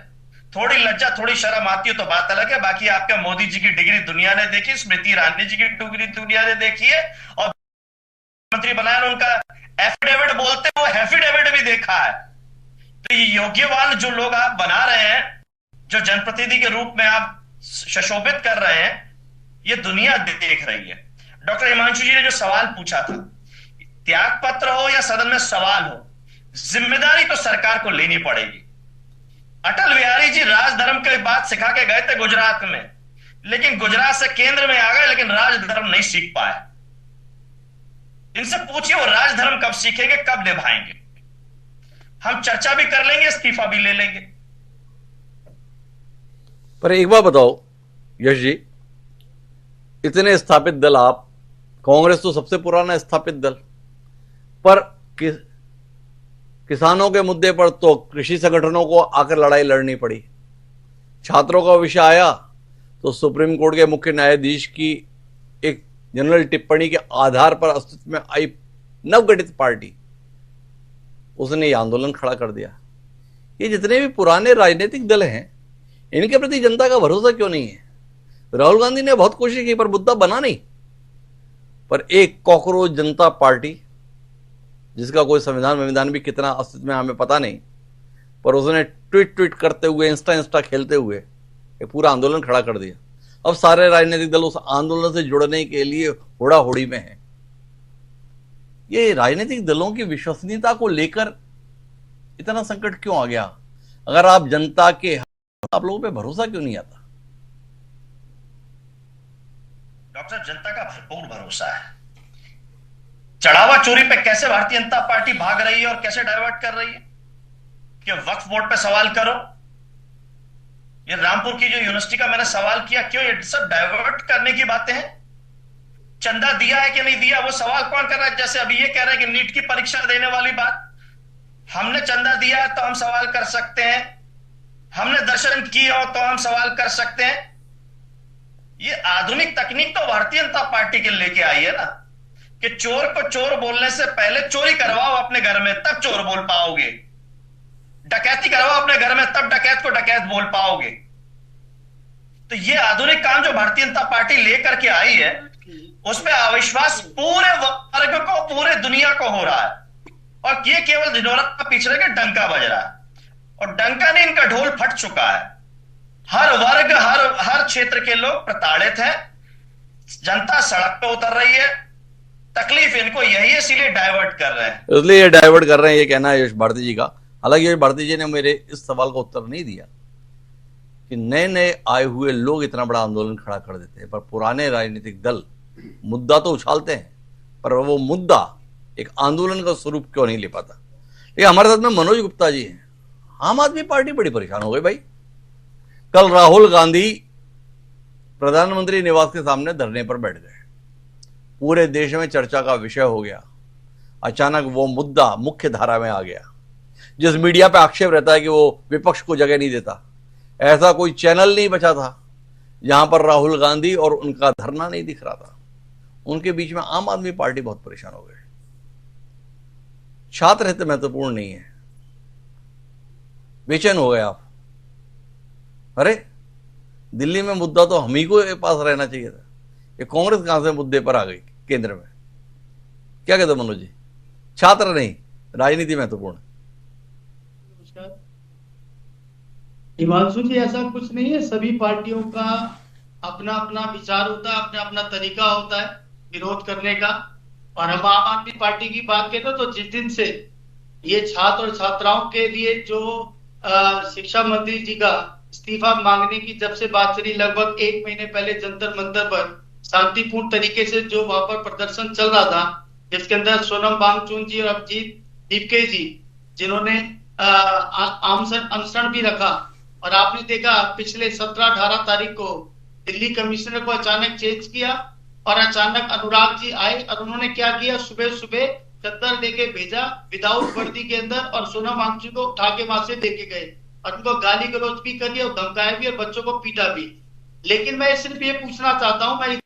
थोड़ी लज्जा थोड़ी शर्म आती है तो बात अलग है। बाकी आपके मोदी जी की डिग्री दुनिया ने देखी, स्मृति ईरानी जी की डिग्री दुनिया ने देखी है, और मंत्री बनाया उनका एफिडेविट बोलते हैं, वो एफिडेविट भी देखा है। ये योग्यवान जो लोग आप बना रहे हैं, जो जनप्रतिनिधि के रूप में आप सुशोभित कर रहे हैं, ये दुनिया देख रही है। डॉक्टर हिमांशु जी ने जो सवाल पूछा था, त्याग पत्र हो या सदन में सवाल हो, जिम्मेदारी तो सरकार को लेनी पड़ेगी। अटल बिहारी जी राजधर्म की बात सिखा के गए थे गुजरात में, लेकिन गुजरात से केंद्र में आ गए, लेकिन राजधर्म नहीं सीख पाए। इनसे पूछिए वो राजधर्म कब सीखेंगे, कब निभाएंगे। हम चर्चा भी कर लेंगे, इस्तीफा भी ले लेंगे। पर एक बात बताओ यश जी, इतने स्थापित दल आप, कांग्रेस तो सबसे पुराना स्थापित दल, पर किसानों के मुद्दे पर तो कृषि संगठनों को आकर लड़ाई लड़नी पड़ी। छात्रों का विषय आया तो सुप्रीम कोर्ट के मुख्य न्यायाधीश की एक जनरल टिप्पणी के आधार पर अस्तित्व में आई नवगठित पार्टी, उसने ये आंदोलन खड़ा कर दिया। ये जितने भी पुराने राजनीतिक दल हैं, इनके प्रति जनता का भरोसा क्यों नहीं है? राहुल गांधी ने बहुत कोशिश की पर मुद्दा बना नहीं। पर एक कॉकरोच जनता पार्टी, जिसका कोई संविधान भी कितना अस्तित्व में हमें पता नहीं, पर उसने ट्वीट करते हुए, इंस्टा खेलते हुए एक पूरा आंदोलन खड़ा कर दिया। अब सारे राजनीतिक दल उस आंदोलन से जुड़ने के लिए होड़ा होड़ी में हैं। ये राजनीतिक दलों की विश्वसनीयता को लेकर इतना संकट क्यों आ गया? अगर आप जनता के, आप लोगों पे भरोसा क्यों नहीं आता? डॉक्टर, जनता का भरपूर भरोसा है। चढ़ावा चोरी पे कैसे भारतीय जनता पार्टी भाग रही है और कैसे डाइवर्ट कर रही है कि वक्फ बोर्ड पे सवाल करो, ये रामपुर की जो यूनिवर्सिटी का मैंने सवाल किया, क्यों ये सब डाइवर्ट करने की बातें हैं? चंदा दिया है कि नहीं दिया, वो सवाल कौन कर रहा है? जैसे अभी ये कह रहे हैं कि नीट की परीक्षा देने वाली बात, हमने चंदा दिया है तो हम सवाल कर सकते हैं, हमने दर्शन किया हो तो हम सवाल कर सकते हैं। ये आधुनिक तकनीक तो भारतीय जनता पार्टी के लेके आई है ना, कि चोर को चोर बोलने से पहले चोरी करवाओ अपने घर में, तब चोर बोल पाओगे। डकैती करवाओ अपने घर में, तब डकैत को डकैत बोल पाओगे। तो ये आधुनिक काम जो भारतीय जनता पार्टी लेकर के आई है, उसमें अविश्वास पूरे वर्ग को, पूरे दुनिया को हो रहा है, और ये केवल ढिंढोरा पिछड़े के डंका बज रहा है, और डंका ने इनका ढोल फट चुका है। हर वर्ग, हर क्षेत्र के लोग प्रताड़ित हैं, जनता सड़क पे उतर रही है। तकलीफ इनको यही है, इसीलिए डाइवर्ट कर रहे हैं, इसलिए ये डाइवर्ट कर रहे हैं, ये कहना है यश भारती जी का। हालांकि यश भारती जी ने मेरे इस सवाल का उत्तर नहीं दिया कि नए नए आए हुए लोग इतना बड़ा आंदोलन खड़ा कर देते हैं, पर पुराने राजनीतिक दल मुद्दा तो उछालते हैं, पर वो मुद्दा एक आंदोलन का स्वरूप क्यों नहीं ले पाता। लेकिन हमारे साथ में मनोज गुप्ता जी हैं। आम आदमी पार्टी बड़ी परेशान हो गई भाई। कल राहुल गांधी प्रधानमंत्री निवास के सामने धरने पर बैठ गए, पूरे देश में चर्चा का विषय हो गया। अचानक वो मुद्दा मुख्य धारा में आ गया। जिस मीडिया पे आक्षेप रहता है कि वो विपक्ष को जगह नहीं देता, ऐसा कोई चैनल नहीं बचा था जहां पर राहुल गांधी और उनका धरना नहीं दिख रहा था। उनके बीच में आम आदमी पार्टी बहुत परेशान हो गए। छात्र हित महत्वपूर्ण नहीं है, बेचैन हो गए आप। अरे दिल्ली में मुद्दा तो हम ही को पास रहना चाहिए था, ये कांग्रेस कहां से मुद्दे पर आ गई केंद्र में? क्या कहते मनोज जी? छात्र नहीं, राजनीति महत्वपूर्ण है। हिमांशु जी, ऐसा कुछ नहीं है। सभी पार्टियों का अपना अपना विचार होता है, अपना अपना तरीका होता है विरोध करने का। और हम आम आदमी पार्टी की बात करें तो जिस दिन से ये छात्र और छात्राओं के लिए जो शिक्षा मंत्री जी का इस्तीफा मांगने की जब से बात चली, लगभग 1 महीने पहले जंतर मंतर पर शांतिपूर्ण तरीके से जो वहां पर प्रदर्शन चल रहा था, जिसके अंदर सोनम वांगचुक जी और अभिजीत दीपके जी, जिन्होंने अनशन भी रखा। और आपने देखा पिछले 17-18 तारीख को दिल्ली कमिश्नर को अचानक चेंज किया, और अचानक अनुराग जी आए और उन्होंने क्या किया, सुबह सुबह चद्दर देके भेजा विदाउट वर्दी के अंदर, और सोनम वांगचुक को उठा के वहां से देके गए और उनको गाली गलौज भी करी और धमकाया भी और बच्चों को पीटा भी। लेकिन मैं सिर्फ ये पूछना चाहता हूं, मैं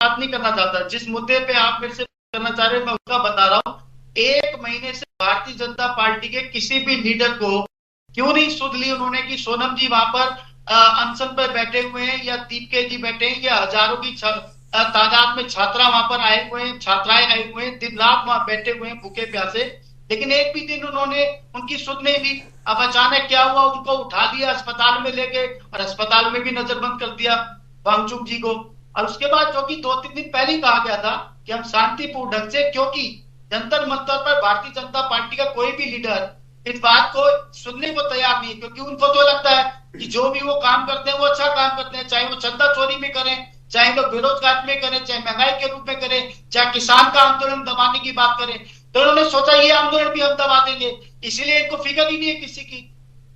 बात नहीं करना चाहता, जिस मुद्दे पे आप मेरे से करना चाह रहे हैं मैं उसका बता रहा हूँ। 1 महीने से भारतीय जनता पार्टी के किसी भी लीडर को क्यों नहीं सुध ली उन्होंने कि सोनम जी वहां पर अनशन पर बैठे हुए हैं, या दीपके जी बैठे हैं, या हजारों की तादाद में छात्रा वहां पर आए हुए हैं, छात्राएं आए हुए हैं, दिन रात वहां बैठे हुए हैं भूखे प्यासे। लेकिन एक भी दिन उन्होंने उनकी सुध नहीं ली। अब अचानक क्या हुआ, उनको उठा लिया अस्पताल में लेके और अस्पताल में भी नजरबंद कर दिया वांगचुक जी को। और उसके बाद जो कि 2-3 दिन पहले ही कहा गया था कि हम शांतिपूर्ण ढंग से, क्योंकि जंतर मंतर पर भारतीय जनता पार्टी का कोई भी लीडर इस बात को सुनने को तैयार नहीं है, क्योंकि उनको तो लगता है कि जो भी वो काम करते हैं वो अच्छा काम करते हैं, चाहे वो चंदा चोरी में करें, चाहे लोग बेरोजगार में करें, चाहे महंगाई के रूप में करें, चाहे किसान का आंदोलन दबाने की बात करें। तो उन्होंने सोचा ये आंदोलन भी हम दबा देंगे, इसीलिए इनको फिक्र ही नहीं है किसी की।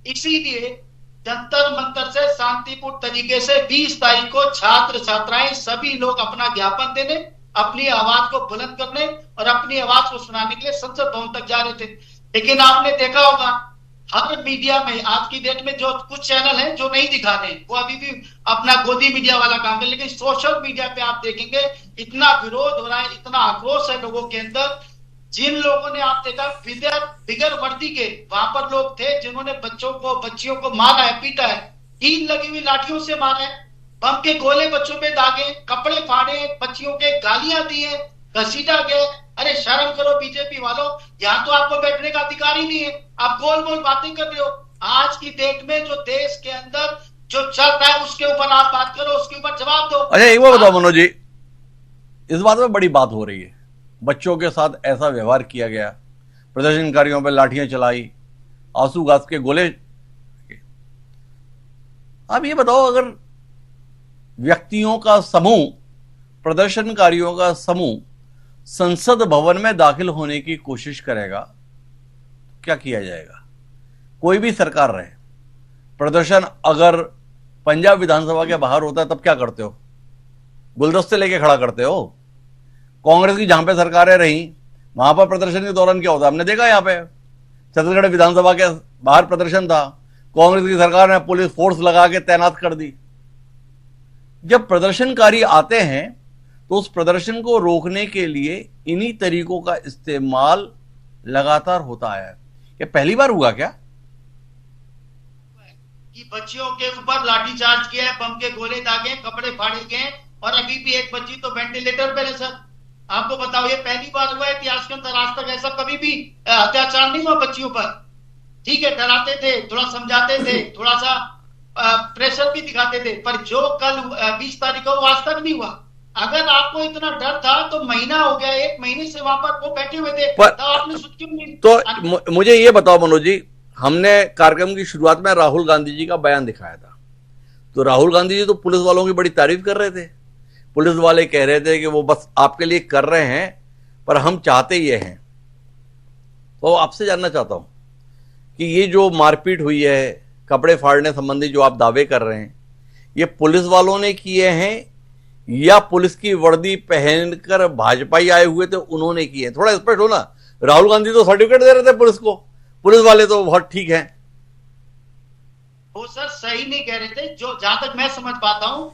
इसीलिए जंतर मंतर से शांतिपूर्ण तरीके से 20 तारीख को छात्र छात्राएं सभी लोग अपना ज्ञापन देने, अपनी आवाज को बुलंद करने और अपनी आवाज को सुनाने के लिए संसद भवन तक जा रहे थे। लेकिन आपने देखा होगा हर मीडिया में आज की डेट में जो कुछ चैनल हैं जो नहीं दिखा रहे हैं, वो अभी भी अपना गोदी मीडिया वाला काम कर, लेकिन सोशल मीडिया पे आप देखेंगे इतना विरोध हो रहा है, इतना आक्रोश है लोगों के अंदर। जिन लोगों ने आप देखा बिगर वर्दी के वहां पर लोग थे जिन्होंने बच्चियों को मारा है, पीटा है, कील लगी हुई लाठियों से मारे, बम के गोले बच्चों पे दागे, कपड़े फाड़े, बच्चियों के गालियां दिए, घसीटा गया। अरे शर्म करो बीजेपी वालों, यहाँ तो आपको बैठने का अधिकार ही नहीं है, आप गोल गोल बातें कर रहे हो। आज की डेट में जो देश के अंदर जो चल रहा है उसके ऊपर आप बात करो, उसके ऊपर जवाब दो। अच्छा एक बात बताओ मनोज जी, इस बात में बड़ी बात हो रही है, बच्चों के साथ ऐसा व्यवहार किया गया, प्रदर्शनकारियों पर लाठियां चलाई, आंसू गैस के गोले। अब ये बताओ, अगर व्यक्तियों का समूह, प्रदर्शनकारियों का समूह संसद भवन में दाखिल होने की कोशिश करेगा तो क्या किया जाएगा? कोई भी सरकार रहे, प्रदर्शन अगर पंजाब विधानसभा के बाहर होता है तब क्या करते हो? गुलदस्ते लेके खड़ा करते हो? कांग्रेस की जहां पे सरकारें रही वहां पर प्रदर्शन के दौरान क्या होता है हमने देखा। यहां पे छत्तीसगढ़ विधानसभा के बाहर प्रदर्शन था, कांग्रेस की सरकार ने पुलिस फोर्स लगा के तैनात कर दी। जब प्रदर्शनकारी आते हैं तो उस प्रदर्शन को रोकने के लिए इन्हीं तरीकों का इस्तेमाल लगातार होता है। ये पहली बार हुआ क्या कि बच्चियों के ऊपर लाठीचार्ज किया है, बम के गोले दागे, कपड़े फाड़े गए, और अभी भी एक बच्ची तो वेंटिलेटर पर है। सर आपको बताओ ये पहली बार हुआ है इतिहास के अंदर, आज तक ऐसा कभी भी अत्याचार नहीं हुआ बच्चियों पर। ठीक है, डराते थे, थोड़ा समझाते थे, थोड़ा सा प्रेशर भी दिखाते थे, पर जो कल 20 तारीख को आज तक नहीं हुआ। अगर आपको इतना डर था तो महीना हो गया, 1 महीने से वहां पर वो बैठे हुए थे, तो आपने सुध क्यों नहीं? तो मुझे ये बताओ मनोज जी, हमने कार्यक्रम की शुरुआत में राहुल गांधी जी का बयान दिखाया था, तो राहुल गांधी जी तो पुलिस वालों की बड़ी तारीफ कर रहे थे। पुलिस वाले कह रहे थे कि वो बस आपके लिए कर रहे हैं, पर हम चाहते ये हैं। तो आपसे जानना चाहता हूं कि ये जो मारपीट हुई है, कपड़े फाड़ने संबंधी जो आप दावे कर रहे हैं, ये पुलिस वालों ने किए हैं या पुलिस की वर्दी पहनकर भाजपाई आए हुए थे उन्होंने किए? थोड़ा स्पष्ट हो ना। राहुल गांधी तो सर्टिफिकेट दे रहे थे पुलिस को, पुलिस वाले तो बहुत ठीक हैं। वो सर सही नहीं कह रहे थे, जो जहां तक मैं समझ पाता हूं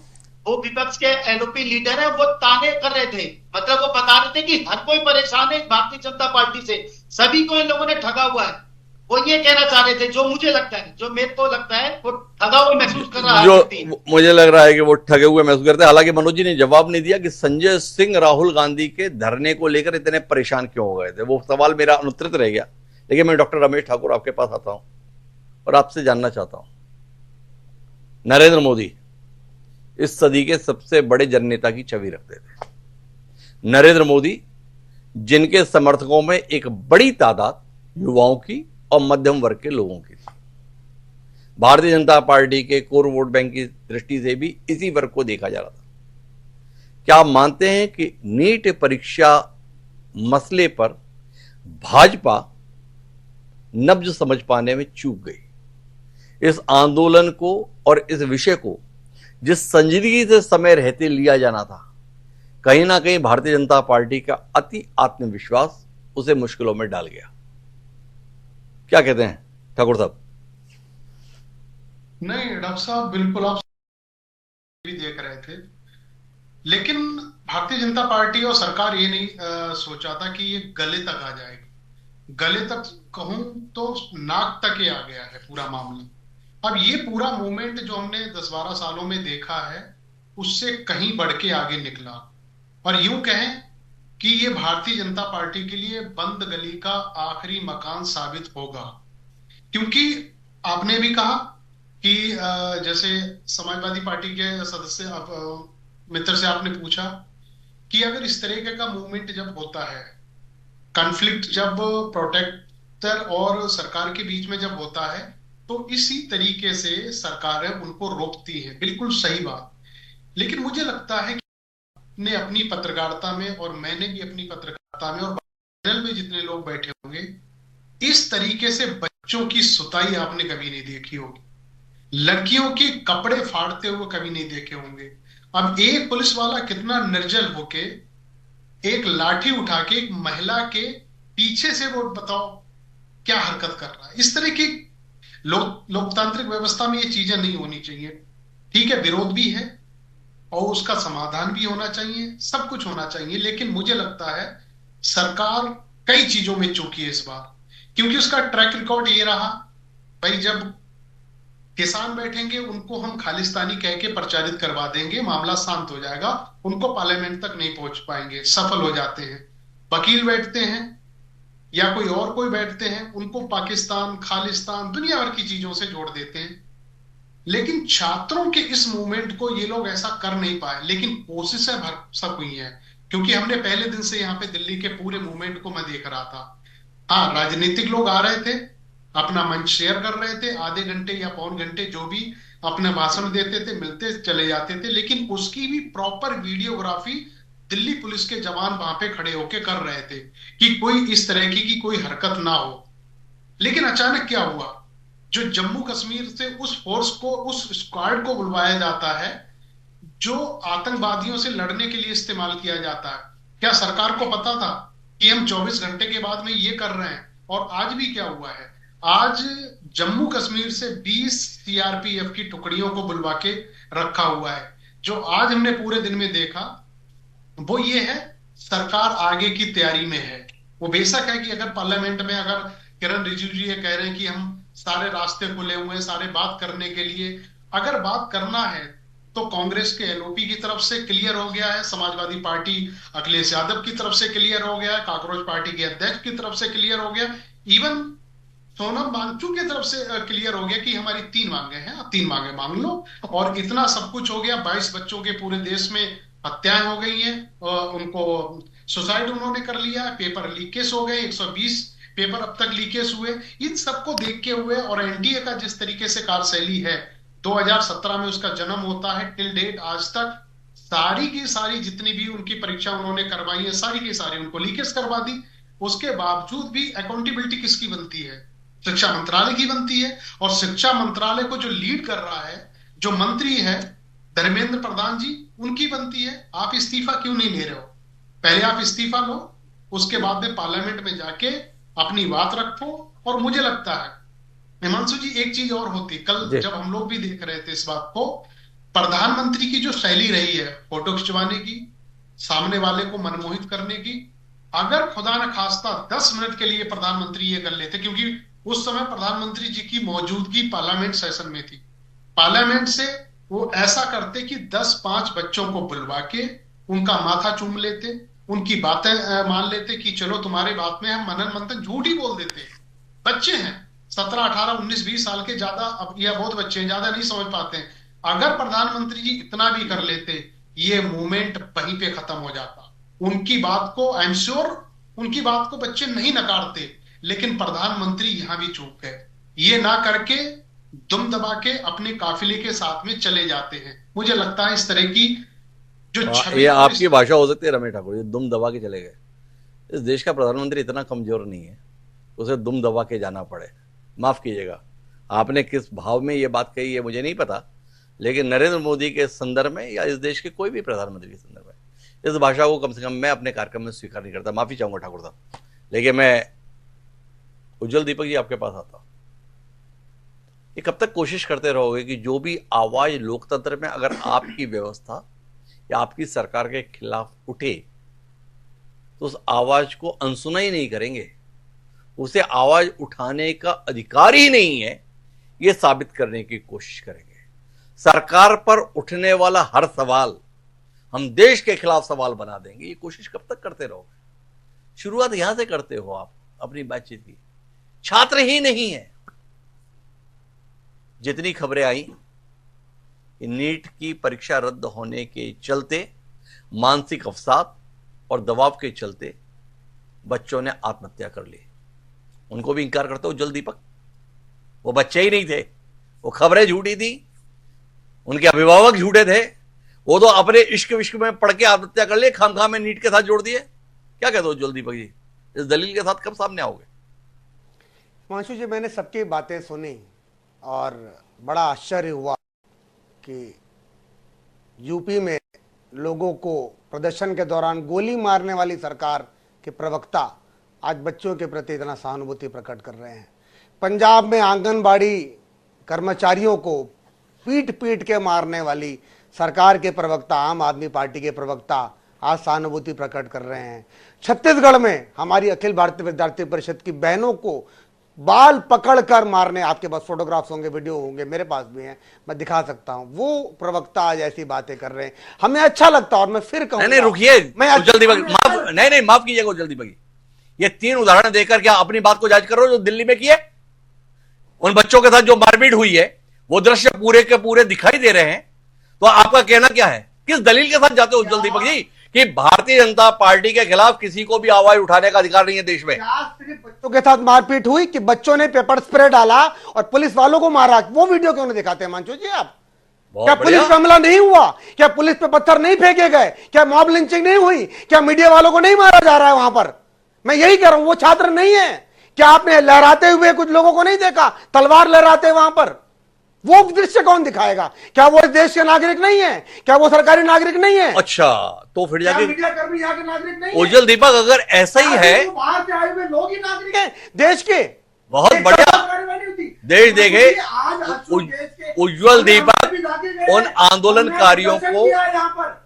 वो विपक्ष के एलओपी लीडर है, वो ताने कर रहे थे, मतलब वो बता रहे थे कि हर कोई परेशान है भारतीय जनता पार्टी से, सभी को इन लोगों ने ठगा हुआ है। वो ये कहना चाह रहे थे, जो मुझे लगता है, जो मेरे को लगता है वो ठगा हुआ महसूस कर रहा है। जो मुझे लग रहा है कि वो ठगे हुए महसूस करते हैं। हालांकि मनोज जी ने जवाब नहीं दिया कि संजय सिंह राहुल गांधी के धरने को लेकर इतने परेशान क्यों हो गए थे। वो सवाल मेरा अनुत्तरित रह गया। लेकिन मैं डॉक्टर रमेश ठाकुर आपके पास आता हूं और आपसे जानना चाहता हूं, नरेंद्र मोदी इस सदी के सबसे बड़े जननेता की छवि रखते थे। नरेंद्र मोदी जिनके समर्थकों में एक बड़ी तादाद युवाओं की और मध्यम वर्ग के लोगों की थी। भारतीय जनता पार्टी के कोर वोट बैंक की दृष्टि से भी इसी वर्ग को देखा जा रहा था। क्या आप मानते हैं कि नीट परीक्षा मसले पर भाजपा नब्ज समझ पाने में चूक गई? इस आंदोलन को और इस विषय को जिस संजीदगी से समय रहते लिया जाना था, कहीं ना कहीं भारतीय जनता पार्टी का अति आत्मविश्वास उसे मुश्किलों में डाल गया। क्या कहते हैं ठाकुर साहब? नहीं डॉक्टर साहब, बिल्कुल आप भी देख रहे थे, लेकिन भारतीय जनता पार्टी और सरकार ये नहीं सोचा था कि ये गले तक आ जाएगी। गले तक कहूं तो नाक तक ही आ गया है पूरा मामला। अब ये पूरा मूवमेंट जो हमने 10-12 सालों में देखा है उससे कहीं बढ़ के आगे निकला। और यूं कहें कि ये भारतीय जनता पार्टी के लिए बंद गली का आखिरी मकान साबित होगा। क्योंकि आपने भी कहा कि जैसे समाजवादी पार्टी के सदस्य मित्र से आपने पूछा कि अगर इस तरीके का मूवमेंट जब होता है, कॉन्फ्लिक्ट जब प्रोटेक्टर और सरकार के बीच में जब होता है, तो इसी तरीके से सरकारें उनको रोकती हैं। बिल्कुल सही बात। लेकिन मुझे लगता है कि ने अपनी पत्रकारिता में और मैंने भी अपनी पत्रकारिता में और पैनल में जितने लोग बैठे होंगे, इस तरीके से बच्चों की सुताई आपने कभी नहीं देखी होगी, लड़कियों के कपड़े फाड़ते हुए कभी नहीं देखे होंगे। अब एक पुलिस वाला कितना निर्जल होके एक लाठी उठा के एक महिला के पीछे से वो बताओ क्या हरकत कर रहा है। इस तरह की लोकतांत्रिक व्यवस्था में ये चीजें नहीं होनी चाहिए। ठीक है, विरोध भी है और उसका समाधान भी होना चाहिए, सब कुछ होना चाहिए। लेकिन मुझे लगता है सरकार कई चीजों में चूकी है इस बार, क्योंकि उसका ट्रैक रिकॉर्ड ये रहा, भाई जब किसान बैठेंगे उनको हम खालिस्तानी कह के प्रचारित करवा देंगे, मामला शांत हो जाएगा, उनको पार्लियामेंट तक नहीं पहुंच पाएंगे, सफल हो जाते हैं। वकील बैठते हैं या कोई बैठते हैं, उनको पाकिस्तान, खालिस्तान, दुनिया भर की चीजों से जोड़ देते हैं। लेकिन छात्रों के इस मूवमेंट को ये लोग ऐसा कर नहीं पाए, लेकिन कोशिशें सब हुई हैं। क्योंकि हमने पहले दिन से यहाँ पे दिल्ली के पूरे मूवमेंट को मैं देख रहा था। हाँ, राजनीतिक लोग आ रहे थे, अपना मंच शेयर कर रहे थे, आधे घंटे या पौन घंटे जो भी अपना भाषण देते थे, मिलते चले जाते थे, लेकिन उसकी भी प्रॉपर वीडियोग्राफी दिल्ली पुलिस के जवान वहां पे खड़े होके कर रहे थे कि कोई इस तरह की कोई हरकत ना हो। लेकिन अचानक क्या हुआ, जो जम्मू कश्मीर से उस फोर्स को, उस स्क्वाड को बुलवाया जाता है जो आतंकवादियों से लड़ने के लिए इस्तेमाल किया जाता है, क्या सरकार को पता था कि हम 24 घंटे के बाद में ये कर रहे हैं? और आज भी क्या हुआ है, आज जम्मू कश्मीर से 20 सीआरपीएफ की टुकड़ियों को बुलवा के रखा हुआ है। जो आज हमने पूरे दिन में देखा वो ये है, सरकार आगे की तैयारी में है। वो बेशक है कि अगर पार्लियामेंट में अगर किरण रिजिजू जी ये कह रहे हैं कि हम सारे रास्ते खुले हुए हैं सारे बात करने के लिए, अगर बात करना है तो कांग्रेस के एलओपी की तरफ से क्लियर हो गया है, समाजवादी पार्टी अखिलेश यादव की तरफ से क्लियर हो गया है, कॉकरोच पार्टी के अध्यक्ष की तरफ से क्लियर हो गया, इवन सोनम वांगचुक की तरफ से क्लियर हो गया कि हमारी 3 मांगे हैं, आप 3 मांगे मांग लो। और इतना सब कुछ हो गया, 22 बच्चों के पूरे देश में हत्याएं हो गई हैं, उनको सुसाइड उन्होंने कर लिया, पेपर लीकेज हो गए, 120 पेपर अब तक लीकेज हुए। इन सबको देख के हुए और एनडीए का जिस तरीके से कार्यशैली है, 2017 में उसका जन्म होता है, टिल डेट आज तक सारी की सारी जितनी भी उनकी परीक्षा उन्होंने करवाई है सारी की सारी उनको लीकेज करवा दी। उसके बावजूद भी अकाउंटेबिलिटी किसकी बनती है? शिक्षा मंत्रालय की बनती है। और शिक्षा मंत्रालय को जो लीड कर रहा है, जो मंत्री है धर्मेंद्र प्रधान जी, उनकी बनती है। आप इस्तीफा क्यों नहीं ले रहे हो? पहले आप इस्तीफा लो, उसके बाद में पार्लियामेंट में जाके अपनी बात रखो। और मुझे लगता है हिमांशु जी एक चीज और होती, कल जब हम लोग भी देख रहे थे इस बात को, प्रधानमंत्री की जो शैली रही है फोटो खिंचवाने की, सामने वाले को मनमोहित करने की, अगर खुदा न खास्ता 10 मिनट के लिए प्रधानमंत्री ये कर लेते, क्योंकि उस समय प्रधानमंत्री जी की मौजूदगी पार्लियामेंट सेशन में थी, पार्लियामेंट से वो ऐसा करते कि 10-5 बच्चों को बुलवा के उनका माथा चूम लेते, उनकी बातें मान लेते कि चलो तुम्हारे बात में हम मनन मंथन, झूठ ही बोल देते। बच्चे हैं 17, 18, 19, 20 साल के, ज्यादा अब यह बहुत बच्चे हैं, ज्यादा नहीं समझ पाते हैं। अगर प्रधानमंत्री जी इतना भी कर लेते, ये मूवमेंट वहीं पे खत्म हो जाता। उनकी बात को आई एम श्योर उनकी बात को बच्चे नहीं नकारते, लेकिन प्रधानमंत्री यहां भी चूक गए, ये ना करके दुम दबा के अपने काफिले के साथ में चले जाते हैं। मुझे लगता है इस तरह की जो ये आपकी भाषा हो सकती है रमेश ठाकुर, ये दुम दबा के चले गए। इस देश का प्रधानमंत्री इतना कमजोर नहीं है उसे दुम दबा के जाना पड़े। माफ कीजिएगा, आपने किस भाव में ये बात कही है मुझे नहीं पता, लेकिन नरेंद्र मोदी के संदर्भ में या इस देश के कोई भी प्रधानमंत्री के संदर्भ में इस भाषा को कम से कम मैं अपने कार्यक्रम में स्वीकार नहीं करता। माफी चाहूंगा ठाकुर साहब, लेकिन मैं उज्जवल दीपक जी आपके पास आता हूं। ये कब तक कोशिश करते रहोगे कि जो भी आवाज लोकतंत्र में अगर आपकी व्यवस्था या आपकी सरकार के खिलाफ उठे तो उस आवाज को अनसुना ही नहीं करेंगे, उसे आवाज उठाने का अधिकार ही नहीं है, यह साबित करने की कोशिश करेंगे। सरकार पर उठने वाला हर सवाल हम देश के खिलाफ सवाल बना देंगे, ये कोशिश कब तक करते रहोगे? शुरुआत यहां से करते हो आप अपनी बातचीत की। छात्र ही नहीं है, जितनी खबरें आई नीट की परीक्षा रद्द होने के चलते, मानसिक अवसाद और दबाव के चलते बच्चों ने आत्महत्या कर ली। उनको भी इंकार करते हो उज्जवल दीपक, वो बच्चे ही नहीं थे, वो खबरें झूठी थी, उनके अभिभावक झूठे थे, वो तो अपने इश्क विश्क में पढ़ के आत्महत्या कर लिए, खामखाम में नीट के साथ जोड़ दिए। क्या कहते हो उज्जवल दीपक जी, इस दलील के साथ कब सामने आओगे? हिमांशु जी, मैंने सबकी बातें सुनी और बड़ा आश्चर्य हुआ कि यूपी में लोगों को प्रदर्शन के दौरान गोली मारने वाली सरकार के प्रवक्ता आज बच्चों के प्रति इतना सहानुभूति प्रकट कर रहे हैं। पंजाब में आंगनबाड़ी कर्मचारियों को पीट पीट के मारने वाली सरकार के प्रवक्ता, आम आदमी पार्टी के प्रवक्ता आज सहानुभूति प्रकट कर रहे हैं। छत्तीसगढ़ में हमारी अखिल भारतीय विद्यार्थी परिषद की बहनों को बाल पकड़कर मारने, आपके पास फोटोग्राफ्स होंगे, वीडियो होंगे, मेरे पास भी हैं, मैं दिखा सकता हूं, वो प्रवक्ता आज ऐसी बातें कर रहे हैं। हमें अच्छा लगता है और मैं फिर कहूंगा, नहीं रुकिए उज्जवल दीपक, माफ कीजिएगा उज्जवल दीपक, ये 3 उदाहरण देकर क्या अपनी बात को जांच कर रहे हो जो दिल्ली में किए? उन बच्चों के साथ जो मारपीट हुई है वो दृश्य पूरे के पूरे दिखाई दे रहे हैं, तो आपका कहना क्या है? किस दलील के साथ जाते हो उज्जवल दीपक जी कि भारतीय जनता पार्टी के खिलाफ किसी को भी आवाज उठाने का अधिकार नहीं है देश में? सिर्फ बच्चों के साथ मारपीट हुई कि बच्चों ने पेपर स्प्रे डाला और पुलिस वालों को मारा, वो वीडियो क्यों नहीं दिखाते हिमांशु जी आप? क्या पुलिस पे हमला नहीं हुआ? क्या पुलिस पे पत्थर नहीं फेंके गए? क्या मॉब लिंचिंग नहीं हुई? क्या मीडिया वालों को नहीं मारा जा रहा है वहां पर? मैं यही कह रहा हूं, वो छात्र नहीं है। क्या आपने लहराते हुए कुछ लोगों को नहीं देखा, तलवार लहराते वहां पर? वो दृश्य कौन दिखाएगा? क्या वो इस देश के नागरिक नहीं है? क्या वो सरकारी नागरिक नहीं है? अच्छा, तो फिर जाके मीडिया कर्मी यहाँ के नागरिक नहीं है? उज्जवल दीपक, अगर ऐसा ही है, बाहर से आए हुए लोग ही नागरिक हैं देश के। बहुत बढ़िया देश देखे। उज्जवल दीपक उन आंदोलनकारियों को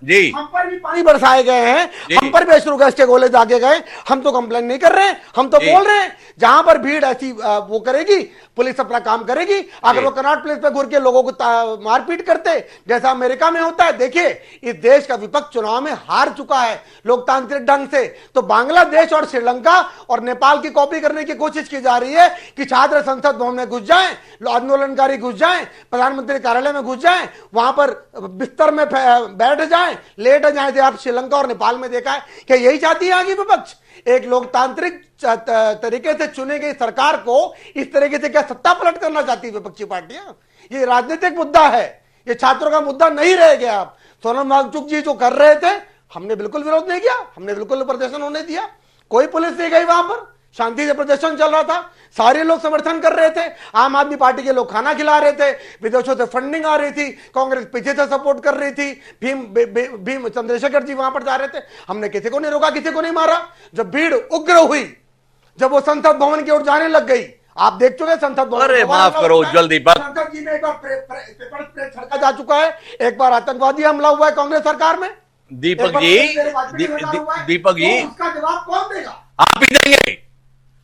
जी हम पर भी पानी बरसाए गए हैं, हम पर भी अश्रु गैस के गोले दागे गए, हम तो कंप्लेन नहीं कर रहे हैं, हम तो बोल रहे हैं जहां पर भीड़ ऐसी वो करेगी, पुलिस अपना काम करेगी। अगर वो कनॉट प्लेस पे घुर के लोगों को मारपीट करते जैसा अमेरिका में होता है, देखिए इस देश का विपक्ष चुनाव में हार चुका है लोकतांत्रिक ढंग से, तो बांग्लादेश और श्रीलंका और नेपाल की कॉपी करने की कोशिश की जा रही है कि छात्र संसद भवन में घुस जाएं, आंदोलनकारी घुस जाएं, प्रधानमंत्री कार्यालय में घुस जाएं, वहां पर बिस्तर में बैठ जाएं, लेट जाएं। आप श्रीलंका और नेपाल में देखा है, क्या यही चाहती है आगे विपक्ष? एक लोकतांत्रिक तरीके से चुनी गई सरकार को इस तरीके से क्या सत्ता पलट करना चाहती है विपक्षी पार्टियां? ये राजनीतिक मुद्दा है, ये छात्रों का मुद्दा नहीं रह गया। आप सोनम वांगचुक जी जो कर रहे थे, हमने बिल्कुल विरोध नहीं किया, हमने बिल्कुल प्रदर्शन होने दिया, कोई पुलिस नहीं गई वहां पर, शांति से प्रदर्शन चल रहा था, सारे लोग समर्थन कर रहे थे, आम आदमी पार्टी के लोग खाना खिला रहे थे, विदेशों से फंडिंग आ रही थी, कांग्रेस पीछे से सपोर्ट कर रही थी, भीम चंद्रशेखर जी वहां पर जा रहे थे, हमने किसी को नहीं रोका, किसी को नहीं मारा। जब भीड़ उग्र हुई, जब वो संसद भवन की ओर जाने लग गई, आप देख चुके संसद भवन, अरे माफ करो उज्जवल दीपक, संसद जी में एक बार पेपर स्प्रे छड़का जा चुका है, एक बार आतंकवादी हमला हुआ है कांग्रेस सरकार में, दीपक जी, दीपक जी, उसका जवाब कौन देगा? आप ही देंगे,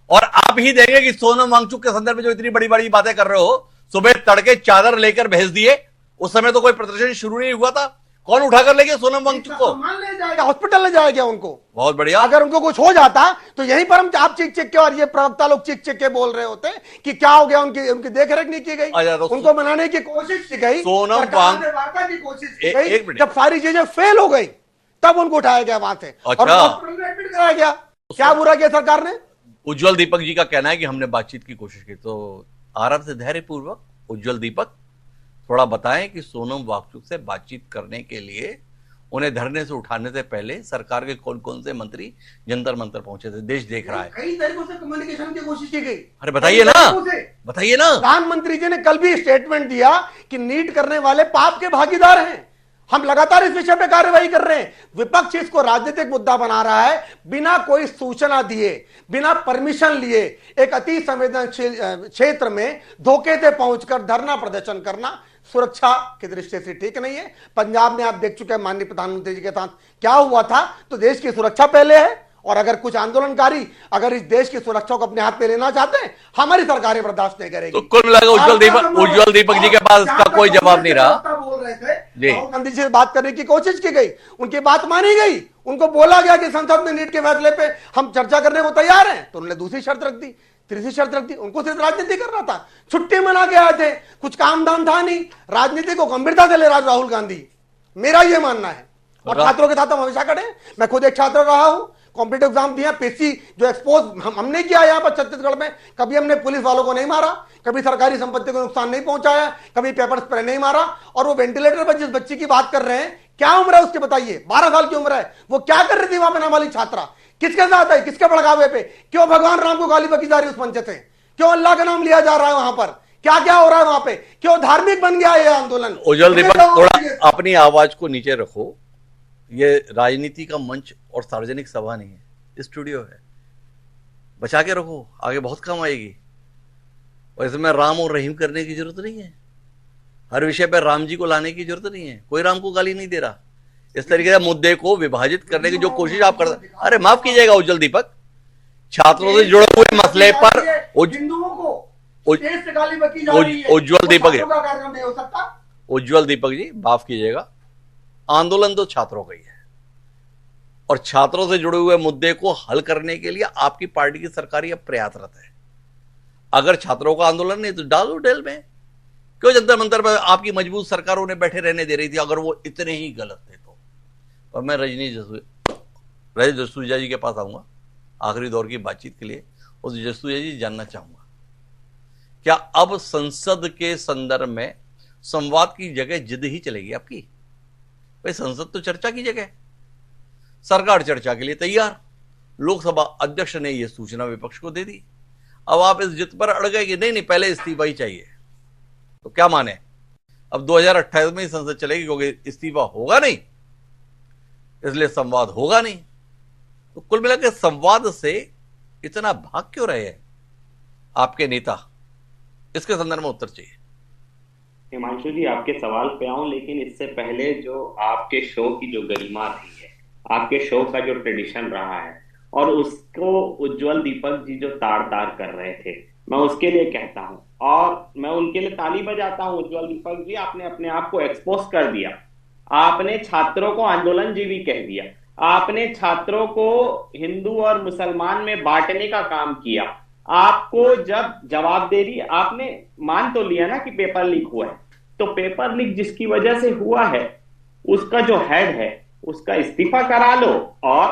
और आप ही देंगे कि सोनम वांगचुक के संदर्भ में जो इतनी बड़ी बड़ी बातें कर रहे हो, सुबह तड़के चादर लेकर भेज दिए, उस समय तो कोई प्रदर्शन शुरू नहीं हुआ था, कौन उठाकर ले गया सोनम वांगचुक को? ले जाएगा, हॉस्पिटल ले जाएगा उनको। बहुत बढ़िया। अगर उनको कुछ हो जाता तो यहीं पर हम आप चीख चीख के और ये प्रवक्ता लोग चीख चीख के बोल रहे होते कि क्या हो गया, उनकी देख रेख नहीं की गई, उनको मनाने की कोशिश की गई, सोनम वार्ता की कोशिश की गई, जब सारी चीजें फेल हो गई तब उनको उठाया गया वहां से और हॉस्पिटल में एडमिट कराया गया। क्या बुरा किया सरकार ने? उज्जवल दीपक जी का कहना है कि हमने बातचीत की कोशिश की, तो आराम से धैर्यपूर्वक उज्जवल दीपक थोड़ा बताएं कि सोनम वांगचुक से बातचीत करने के लिए उन्हें धरने से उठाने से पहले सरकार के कौन कौन से मंत्री जंतर मंतर पहुंचे थे, देश देख रहा है। कई तरीकों से कम्युनिकेशन की कोशिश की गई। अरे बताइए ना, बताइए ना। प्रधानमंत्री जी ने कल भी स्टेटमेंट दिया कि नीट करने वाले पाप के भागीदार हैं। हम लगातार इस विषय पे कार्रवाई कर रहे हैं। विपक्ष इसको राजनीतिक मुद्दा बना रहा है, बिना कोई सूचना दिए, बिना परमिशन लिए एक अति संवेदनशील क्षेत्र में धोखे से पहुंचकर धरना प्रदर्शन करना सुरक्षा की दृष्टि से ठीक नहीं है। पंजाब में आप देख चुके हैं माननीय प्रधानमंत्री जी के साथ क्या हुआ था, तो देश की सुरक्षा पहले है। और अगर कुछ आंदोलनकारी अगर इस देश की सुरक्षा को अपने हाथ में लेना चाहते हैं, हमारी सरकारें बर्दाश्त नहीं करेगी। तो कुल मिलाकर उज्जवल दीपक जी के पास इसका कोई जवाब नहीं रहा। बोल रहे थे जी। राहुल गांधी से बात करने की कोशिश की गई, उनकी बात मानी गई, उनको बोला गया कि संसद में नीट के फैसले पे हम चर्चा करने को तैयार हैं, तो उन्होंने दूसरी शर्त रख दी, तीसरी शर्त रख दी। उनको सिर्फ राजनीति करना था, छुट्टी मना के आए थे, कुछ काम धाम था नहीं, राजनीति को गंभीरता से ले रहा राहुल गांधी, मेरा ये मानना है। और छात्रों के साथ हम हमेशा खड़े हैं। मैं खुद एक छात्र रहा हूं, कॉम्पिटिटिव एग्जाम दिया, पीसी जो एक्सपोज हमने किया यहाँ पर छत्तीसगढ़ में, कभी हमने पुलिस वालों को नहीं मारा, कभी सरकारी संपत्ति को नुकसान नहीं पहुंचाया, कभी पेपर स्प्रे नहीं मारा। और वो वेंटिलेटर पर जिस बच्ची की बात कर रहे हैं, क्या उम्र है उसकी बताइए, 12 साल की उम्र है, वो क्या कर रही थी वहां पर नाबालिग छात्रा, किसके साथ है, किसके भड़कावे पे, क्यों भगवान राम को गाली बकी जा रही है उस मंच से, क्यों अल्लाह का नाम लिया जा रहा है वहां पर, क्या क्या हो रहा है वहां पे, क्यों धार्मिक बन गया ये आंदोलन। उज्जवल दीपक, थोड़ा अपनी आवाज को नीचे रखो, ये राजनीति का मंच और सार्वजनिक सभा नहीं है, स्टूडियो है, बचा के रखो, आगे बहुत काम आएगी। और इसमें राम और रहीम करने की जरूरत नहीं है, हर विषय पर राम जी को लाने की जरूरत नहीं है, कोई राम को गाली नहीं दे रहा। इस तरीके से मुद्दे को विभाजित करने की जो कोशिश आप करते, अरे माफ कीजिएगा उज्जवल दीपक, छात्रों से जुड़े हुए मसले पर हिंदुओं को देश से गाली बकी जा रही है, उज्जवल दीपक छात्रों का कार्यक्रम नहीं हो सकता। उज्जवल दीपक जी माफ कीजिएगा, आंदोलन तो छात्रों का ही है, और छात्रों से जुड़े हुए मुद्दे को हल करने के लिए आपकी पार्टी की सरकार यह प्रयासरत है। अगर छात्रों का आंदोलन नहीं तो डालो जेल में, क्यों जंतर मंतर पर आपकी मजबूत सरकार उन्हें बैठे रहने दे रही थी, अगर वो इतने ही गलत थे तो। और मैं रजनीश जसूजा जी के पास आऊंगा आखिरी दौर की बातचीत के लिए। उस जसूजा जी जानना चाहूंगा, क्या अब संसद के संदर्भ में संवाद की जगह जिद ही चलेगी आपकी? भाई संसद तो चर्चा की जगह, सरकार चर्चा के लिए तैयार, लोकसभा अध्यक्ष ने यह सूचना विपक्ष को दे दी, अब आप इस जिद पर अड़ गए कि नहीं नहीं पहले इस्तीफा ही चाहिए, तो क्या माने, अब 2028 में ही संसद चलेगी, क्योंकि इस्तीफा होगा नहीं इसलिए संवाद होगा नहीं। तो कुल मिलाकर संवाद से इतना भाग क्यों रहे हैं आपके नेता, इसके संदर्भ में उत्तर चाहिए। हिमांशु जी, आपके सवाल पे आऊं, लेकिन इससे पहले जो आपके शो की जो गरिमा रही है, आपके शो का जो ट्रेडिशन रहा है, और उसको उज्जवल दीपक जी जो ताड़ ताड़ कर रहे थे, मैं उसके लिए कहता हूं और मैं उनके लिए ताली बजाता हूं। उज्जवल दीपक जी, आपने अपने आप को एक्सपोज कर दिया, आपने छात्रों को आंदोलनजीवी कह दिया, आपने छात्रों को हिंदू और मुसलमान में बांटने का काम किया। आपको जब जवाबदेही, आपने मान तो लिया ना कि पेपर लीक हुआ है, तो पेपर लीक जिसकी वजह से हुआ है उसका जो हेड है उसका इस्तीफा करा लो और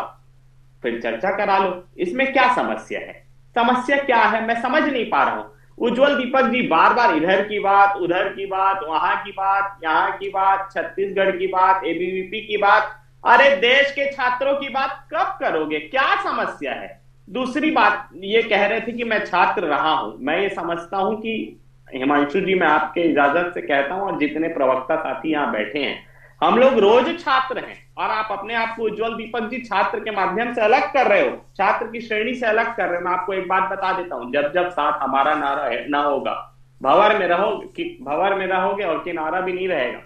फिर चर्चा करा लो। इसमें क्या समस्या है? समस्या क्या है मैं समझ नहीं पा रहा हूं। उज्जवल दीपक जी बार बार इधर की बात, उधर की बात, वहां की बात, यहां की बात, छत्तीसगढ़ की बात, एबीवीपी की बात, अरे देश के छात्रों की बात कब करोगे? क्या समस्या है? दूसरी बात, ये कह रहे थे कि मैं छात्र रहा हूं। मैं ये समझता हूं कि हिमांशु जी, मैं आपके इजाजत से कहता हूं और जितने प्रवक्ता साथी यहां बैठे हैं, हम लोग रोज छात्र हैं, और आप अपने आप को उज्जवल दीपक जी छात्र के माध्यम से अलग कर रहे हो, छात्र की श्रेणी से अलग कर रहे हो। मैं आपको एक बात बता देता हूं, जब जब साथ हमारा ना होगा, भंवर में रहोगे और किनारा भी नहीं रहेगा।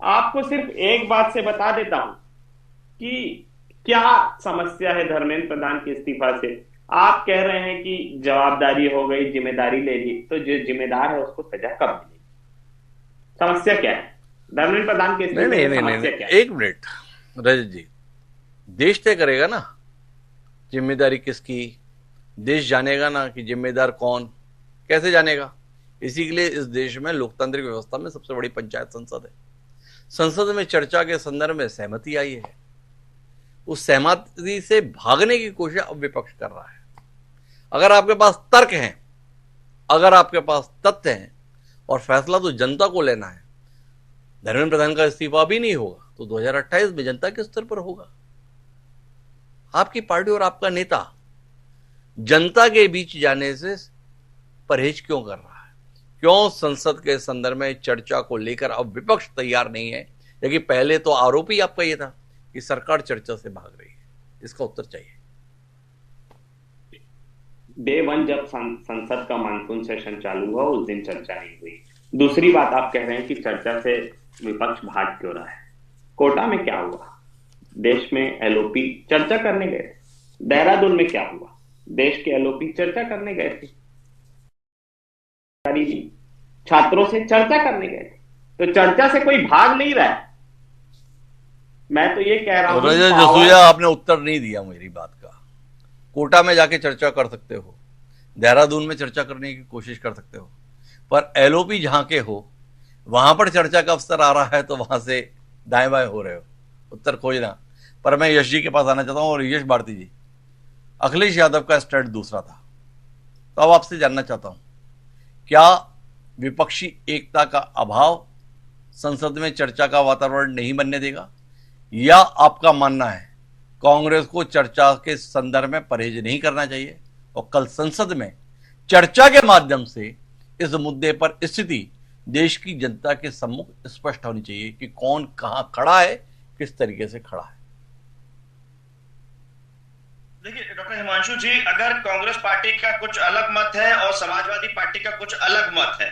आपको सिर्फ एक बात से बता देता हूं कि क्या समस्या है धर्मेंद्र प्रधान के इस्तीफा से। आप कह रहे हैं कि जवाबदारी हो गई, जिम्मेदारी ले ली, तो जो जिम्मेदार है उसको सजा कब मिलेगी? समस्या क्या है धर्मेंद्र प्रधान के इस्तीफे नहीं, समस्या क्या है? एक मिनट रजत जी, देश तय करेगा ना जिम्मेदारी किसकी, देश जानेगा ना कि जिम्मेदार कौन, कैसे जानेगा? इसी के लिए इस देश में लोकतांत्रिक व्यवस्था में सबसे बड़ी पंचायत संसद है। संसद में चर्चा के संदर्भ में सहमति आई है, उस सहमति से भागने की कोशिश अब विपक्ष कर रहा है। अगर आपके पास तर्क हैं, अगर आपके पास तथ्य हैं और फैसला तो जनता को लेना है, धर्मेंद्र प्रधान का इस्तीफा भी नहीं होगा तो 2028 में जनता के स्तर पर होगा। आपकी पार्टी और आपका नेता जनता के बीच जाने से परहेज क्यों कर रहा है? क्यों संसद के संदर्भ में चर्चा को लेकर अब विपक्ष तैयार नहीं है? लेकिन पहले तो आरोप ही आपका यह था कि सरकार चर्चा से भाग रही है। इसका उत्तर चाहिए। डे वन जब संसद का मानसून सेशन चालू हुआ उस दिन चर्चा नहीं हुई। दूसरी बात, आप कह रहे हैं कि चर्चा से विपक्ष भाग क्यों रहा है। कोटा में क्या हुआ? देश में एलओपी चर्चा करने गए थे। देहरादून में क्या हुआ? देश के एलओपी चर्चा करने गए थे, छात्रों से चर्चा करने गए थे। तो चर्चा से कोई भाग नहीं रहा है। मैं तो ये कह रहा हूँ रजत जसूया, आपने उत्तर नहीं दिया मेरी बात का। कोटा में जाके चर्चा कर सकते हो, देहरादून में चर्चा करने की कोशिश कर सकते हो, पर एलओपी जहां के हो वहां पर चर्चा का अवसर आ रहा है तो वहां से दाएं बाएं हो रहे हो, उत्तर खोजना। पर मैं यश जी के पास आना चाहता हूं। और यश भारती जी, अखिलेश यादव का स्टैंड दूसरा था, तो अब आपसे जानना चाहता हूं, क्या विपक्षी एकता का अभाव संसद में चर्चा का वातावरण नहीं बनने देगा, या आपका मानना है कांग्रेस को चर्चा के संदर्भ में परहेज नहीं करना चाहिए और कल संसद में चर्चा के माध्यम से इस मुद्दे पर स्थिति देश की जनता के सम्मुख स्पष्ट होनी चाहिए कि कौन कहां खड़ा है, किस तरीके से खड़ा है? देखिए डॉक्टर हिमांशु जी, अगर कांग्रेस पार्टी का कुछ अलग मत है और समाजवादी पार्टी का कुछ अलग मत है,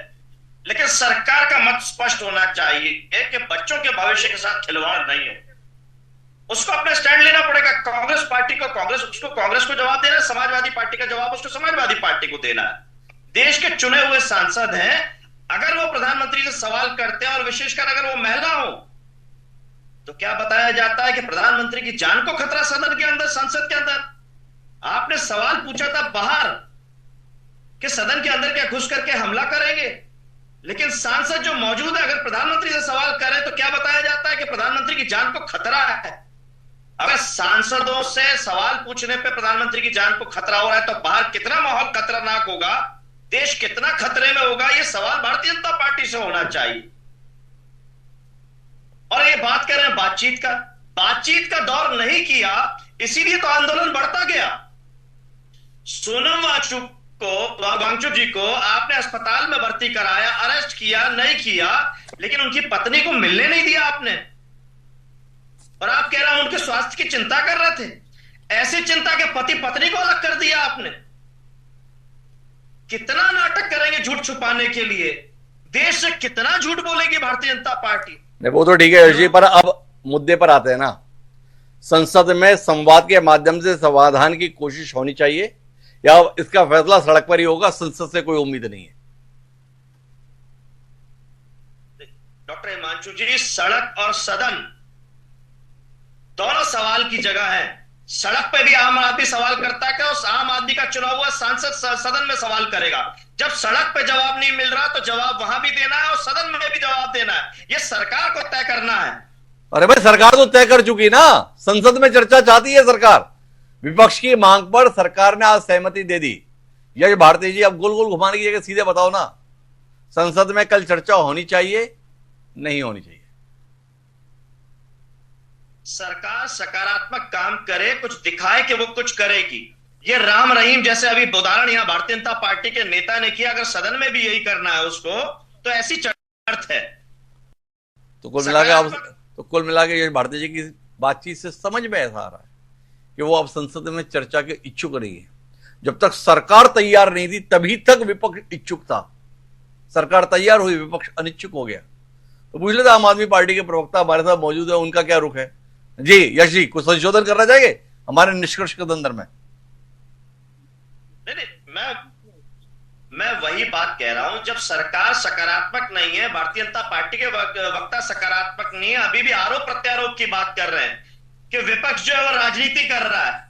लेकिन सरकार का मत स्पष्ट होना चाहिए कि बच्चों के भविष्य के साथ खिलवाड़ नहीं हो। उसको अपना स्टैंड लेना पड़ेगा। कांग्रेस पार्टी को कांग्रेस को जवाब देना है, समाजवादी पार्टी का जवाब उसको समाजवादी पार्टी को देना है। देश के चुने हुए सांसद हैं, अगर वो प्रधानमंत्री से सवाल करते हैं और विशेषकर अगर वो महिला हो, तो क्या बताया जाता है कि प्रधानमंत्री की जान को खतरा सदन के अंदर, संसद के अंदर। आपने सवाल पूछा था बाहर कि सदन के अंदर क्या घुस करके हमला करेंगे, लेकिन सांसद जो मौजूद है अगर प्रधानमंत्री से सवाल करें तो क्या बताया जाता है कि प्रधानमंत्री की जान को खतरा है। अगर सांसदों से सवाल पूछने पे प्रधानमंत्री की जान को खतरा हो रहा है तो बाहर कितना माहौल खतरनाक होगा, देश कितना खतरे में होगा, यह सवाल भारतीय जनता पार्टी से होना चाहिए। और ये बात कर रहे हैं बातचीत का दौर नहीं किया, इसीलिए तो आंदोलन बढ़ता गया। सोनम वांगचुक जी को आपने अस्पताल में भर्ती कराया, अरेस्ट किया, नहीं किया, लेकिन उनकी पत्नी को मिलने नहीं दिया आपने। और आप कह रहे हैं उनके स्वास्थ्य की चिंता कर रहे थे। ऐसी चिंता के पति पत्नी को अलग कर दिया आपने। कितना नाटक करेंगे झूठ छुपाने के लिए, देश से कितना झूठ बोलेगी भारतीय जनता पार्टी। नहीं, वो तो ठीक है यश जी, पर अब मुद्दे पर आते हैं ना। संसद में संवाद के माध्यम से समाधान की कोशिश होनी चाहिए या इसका फैसला सड़क पर ही होगा, संसद से कोई उम्मीद नहीं है? डॉक्टर हिमांशु जी, सड़क और सदन दोनों सवाल की जगह है। सड़क पे भी आम आदमी सवाल करता है, उस आम आदमी का चुना हुआ सांसद सदन में सवाल करेगा। जब सड़क पे जवाब नहीं मिल रहा तो जवाब वहां भी देना है और सदन में भी जवाब देना है। यह सरकार को तय करना है। अरे भाई, सरकार तो तय कर चुकी ना, संसद में चर्चा चाहती है सरकार। विपक्ष की मांग पर सरकार ने आज सहमति दे दी। यश भारती जी, अब गोल गोल घुमाने की जगह सीधे बताओ ना, संसद में कल चर्चा होनी चाहिए नहीं होनी चाहिए? सरकार सकारात्मक काम करे, कुछ दिखाए कि वो कुछ करेगी। ये राम रहीम जैसे अभी उदाहरण यहां भारतीय जनता पार्टी के नेता ने किया, अगर सदन में भी यही करना है उसको, तो ऐसी अर्थ है। तो कुल मिला के यश भारती जी की बातचीत से समझ में ऐसा आ रहा है कि वो अब संसद में चर्चा के इच्छुक नहीं है। जब तक सरकार तैयार नहीं थी तभी तक विपक्ष इच्छुक था। सरकार तैयार हुई, विपक्ष अनिच्छुक हो गया। तो पूछ लेते आम आदमी पार्टी के प्रवक्ता हमारे साथ मौजूद है, उनका क्या रुख है? जी यश जी, कुछ संशोधन करना चाहिए हमारे निष्कर्ष के संदर्भ में? नहीं, मैं वही बात कह रहा हूं, जब सरकार सकारात्मक नहीं है, भारतीय जनता पार्टी के वक्ता सकारात्मक नहीं है, अभी भी आरोप प्रत्यारोप की बात कर रहे हैं कि विपक्ष जो है वो राजनीति कर रहा है।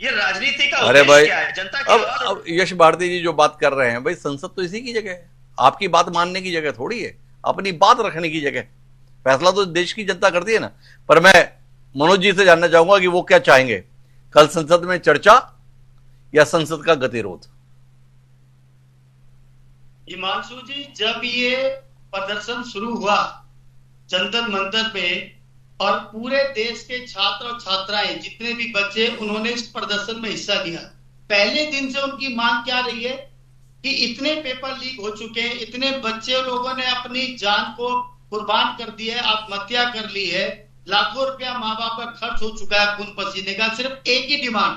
ये राजनीति का उद्देश्य क्या है? जनता की अब यश भारती जी जो बात कर रहे हैं, भाई संसद तो इसी की जगह है, आपकी बात मानने की जगह थोड़ी है, अपनी बात रखने की जगह। फैसला तो देश की जनता करती है ना। पर मैं मनोज जी से जानना चाहूंगा कि वो क्या चाहेंगे, कल संसद में चर्चा या संसद का गतिरोध? हिमांशु जी, जब ये प्रदर्शन शुरू हुआ जंतर मंतर पे और पूरे देश के छात्र और छात्राएं जितने भी बच्चे, उन्होंने इस प्रदर्शन में हिस्सा लिया। पहले दिन से उनकी मांग क्या रही है कि इतने पेपर लीक हो चुके हैं, इतने बच्चे लोगों ने अपनी जान को कुर्बान कर दी है, आत्महत्या कर ली है, लाखों रुपया माँ बाप का खर्च हो चुका है खून पसीने का। सिर्फ एक ही डिमांड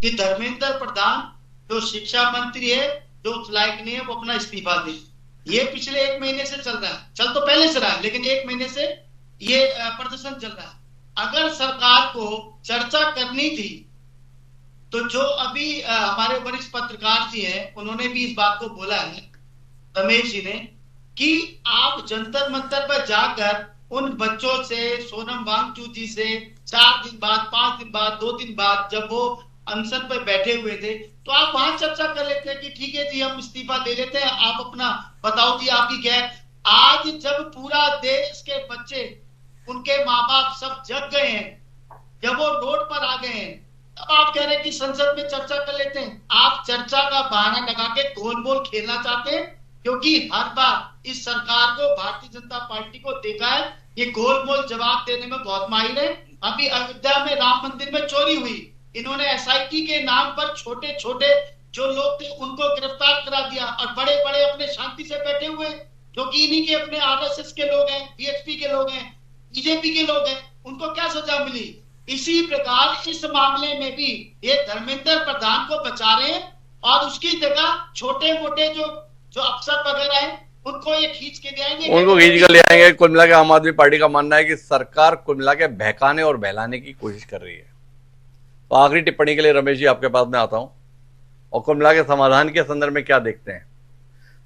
कि धर्मेंद्र प्रधान जो शिक्षा मंत्री है, जो उस लायक नहीं है, वो अपना इस्तीफा दे। ये पिछले 1 महीने से चल रहा है, चल तो पहले से रहा है, लेकिन 1 महीने से ये प्रदर्शन चल रहा है। अगर सरकार को चर्चा करनी थी तो जो अभी हमारे वरिष्ठ पत्रकार जी हैं, उन्होंने भी इस बात को बोला है, रमेश जी ने, कि आप जंतर मंतर पर जाकर उन बच्चों से, सोनम वांगचुक जी से 4 दिन बाद, 5 दिन बाद, 2 दिन बाद जब वो अनशन पर बैठे हुए थे, तो आप वहां चर्चा कर लेते हैं कि ठीक है जी हम इस्तीफा दे लेते हैं, आप अपना बताओ जी आपकी क्या है। आज जब पूरा देश के बच्चे, उनके माँ बाप सब जग गए हैं, जब वो रोड पर आ गए हैं, तब आप कह रहे हैं कि संसद में चर्चा कर लेते हैं। आप चर्चा का बहाना लगा के गोलमोल खेलना चाहते हैं, क्योंकि हर बार इस सरकार को, भारतीय जनता पार्टी को देखा है ये गोलमोल जवाब देने में बहुत माहिर है। अभी अयोध्या में राम मंदिर में चोरी हुई, इन्होंने एसआईटी के नाम पर छोटे छोटे जो लोग थे उनको गिरफ्तार करा दिया, और बड़े बड़े अपने शांति से बैठे हुए जो कि इन्हीं के अपने आरएसएस के लोग हैं, बीएचपी के लोग हैं, बीजेपी के लोग हैं, उनको क्या सजा मिली। इसी प्रकार इस मामले में भी ये धर्मेंद्र प्रधान को बचा रहे हैं, और उसकी जगह छोटे मोटे जो अफसर वगैरह हैं उनको ये खींच के ले आएंगे, उनको खींच कर ले आएंगे। कुल मिला के आम आदमी पार्टी का मानना है कि सरकार कुल मिला के बहकाने और बहलाने की कोशिश कर रही है। तो आखिरी टिप्पणी के लिए रमेश जी आपके पास में आता हूं, और कुल मिला के समाधान के संदर्भ में क्या देखते हैं?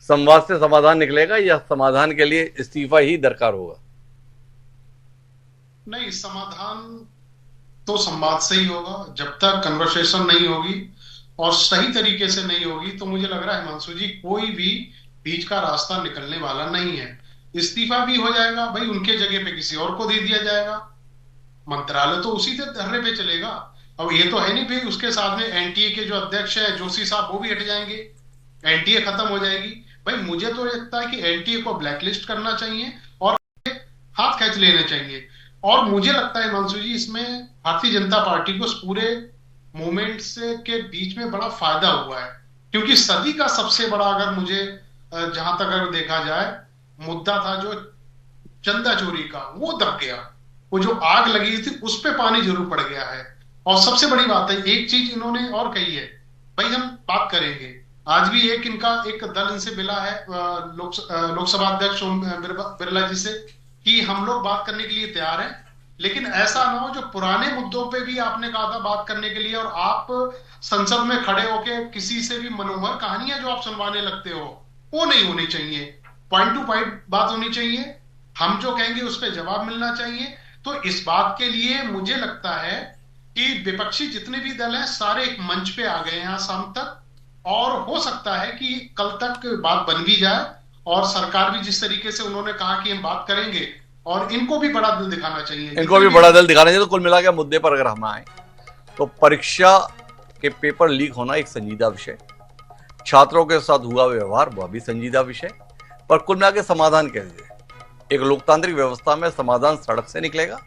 संवाद से समाधान निकलेगा या समाधान के लिए इस्तीफा ही दरकार होगा? नहीं, समाधान तो संवाद से ही होगा। जब तक कन्वर्सेशन नहीं होगी और सही तरीके से नहीं होगी, तो मुझे लग रहा है हिमांशु जी कोई भी बीच का रास्ता निकलने वाला नहीं है। इस्तीफा भी हो जाएगा, भाई उनके जगह पे किसी और को दे दिया जाएगा, मंत्रालय तो उसी से धरने पे चलेगा। अब ये तो है नहीं भाई उसके साथ में एनटीए के जो अध्यक्ष है जोशी साहब वो भी हट जाएंगे, एनटीए खत्म हो जाएगी। भाई मुझे तो लगता है कि एनटीए को ब्लैकलिस्ट करना चाहिए और हाथ खींच लेने चाहिए। और मुझे लगता है हिमांशु जी इसमें भारतीय जनता पार्टी को इस पूरे मूवमेंट्स के बीच में बड़ा फायदा हुआ है, क्योंकि सदी का सबसे बड़ा, अगर मुझे जहां तक अगर देखा जाए, मुद्दा था जो चंदा चोरी का, वो दब गया। वो जो आग लगी थी उस पे पानी जरूर पड़ गया है। और सबसे बड़ी बात है, एक चीज इन्होंने और कही है, भाई हम बात करेंगे। आज भी इनका एक दल इनसे मिला है लोकसभा अध्यक्ष ओम बिरला जी से कि हम लोग बात करने के लिए तैयार हैं, लेकिन ऐसा ना हो जो पुराने मुद्दों पे भी आपने कहा था बात करने के लिए, और आप संसद में खड़े होके किसी से भी मनोहर कहानियां जो आप सुनवाने लगते हो, वो नहीं होनी चाहिए। पॉइंट टू पॉइंट बात होनी चाहिए, हम जो कहेंगे उस पर जवाब मिलना चाहिए। तो इस बात के लिए मुझे लगता है कि विपक्षी जितने भी दल हैं सारे एक मंच पे आ गए हैं शाम तक, और हो सकता है कि कल तक बात बन भी जाए, और सरकार भी जिस तरीके से उन्होंने कहा कि हम बात करेंगे, और इनको भी बड़ा दिल दिखाना चाहिए, इनको भी बड़ा दिल दिखाना चाहिए। तो कुल मिला के मुद्दे पर अगर हम आए तो परीक्षा के पेपर लीक होना एक संजीदा विषय, छात्रों के साथ हुआ व्यवहार वह भी संजीदा विषय, पर कुल मिला के समाधान कैसे? एक लोकतांत्रिक व्यवस्था में समाधान सड़क से निकलेगा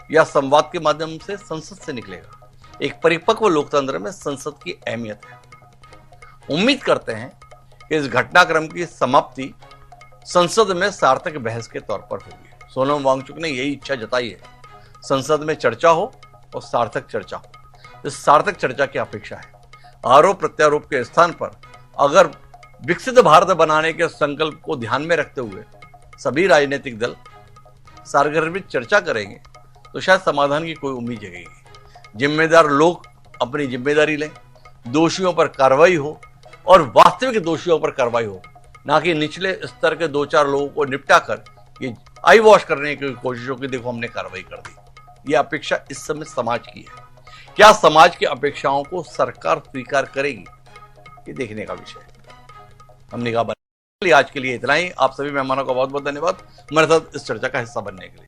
या संवाद के माध्यम से संसद से निकलेगा? एक परिपक्व लोकतंत्र में संसद की अहमियत है। उम्मीद करते हैं कि इस घटनाक्रम की समाप्ति संसद में सार्थक बहस के तौर पर होगी। सोनम वांगचुक ने यही इच्छा जताई है, संसद में चर्चा हो और सार्थक चर्चा हो। इस सार्थक चर्चा की अपेक्षा है। आरोप प्रत्यारोप के स्थान पर अगर विकसित भारत बनाने के संकल्प को ध्यान में रखते हुए सभी राजनीतिक दल सार्वजनिक चर्चा करेंगे तो शायद समाधान की कोई उम्मीद जगेगी। जिम्मेदार लोग अपनी जिम्मेदारी लें, दोषियों पर कार्रवाई हो और वास्तविक दोषियों पर कार्रवाई हो, ना कि निचले स्तर के 2-4 लोगों को निपटा कर ये आई वॉश करने की कोशिशों की देखो हमने कार्रवाई कर दी। ये अपेक्षा इस समय समाज की है। क्या समाज की अपेक्षाओं को सरकार स्वीकार करेगी, ये देखने का विषय है। हम निगाह बना आज के लिए इतना ही। आप सभी मेहमानों का बहुत बहुत धन्यवाद हमारे साथ इस चर्चा का हिस्सा बनने के लिए।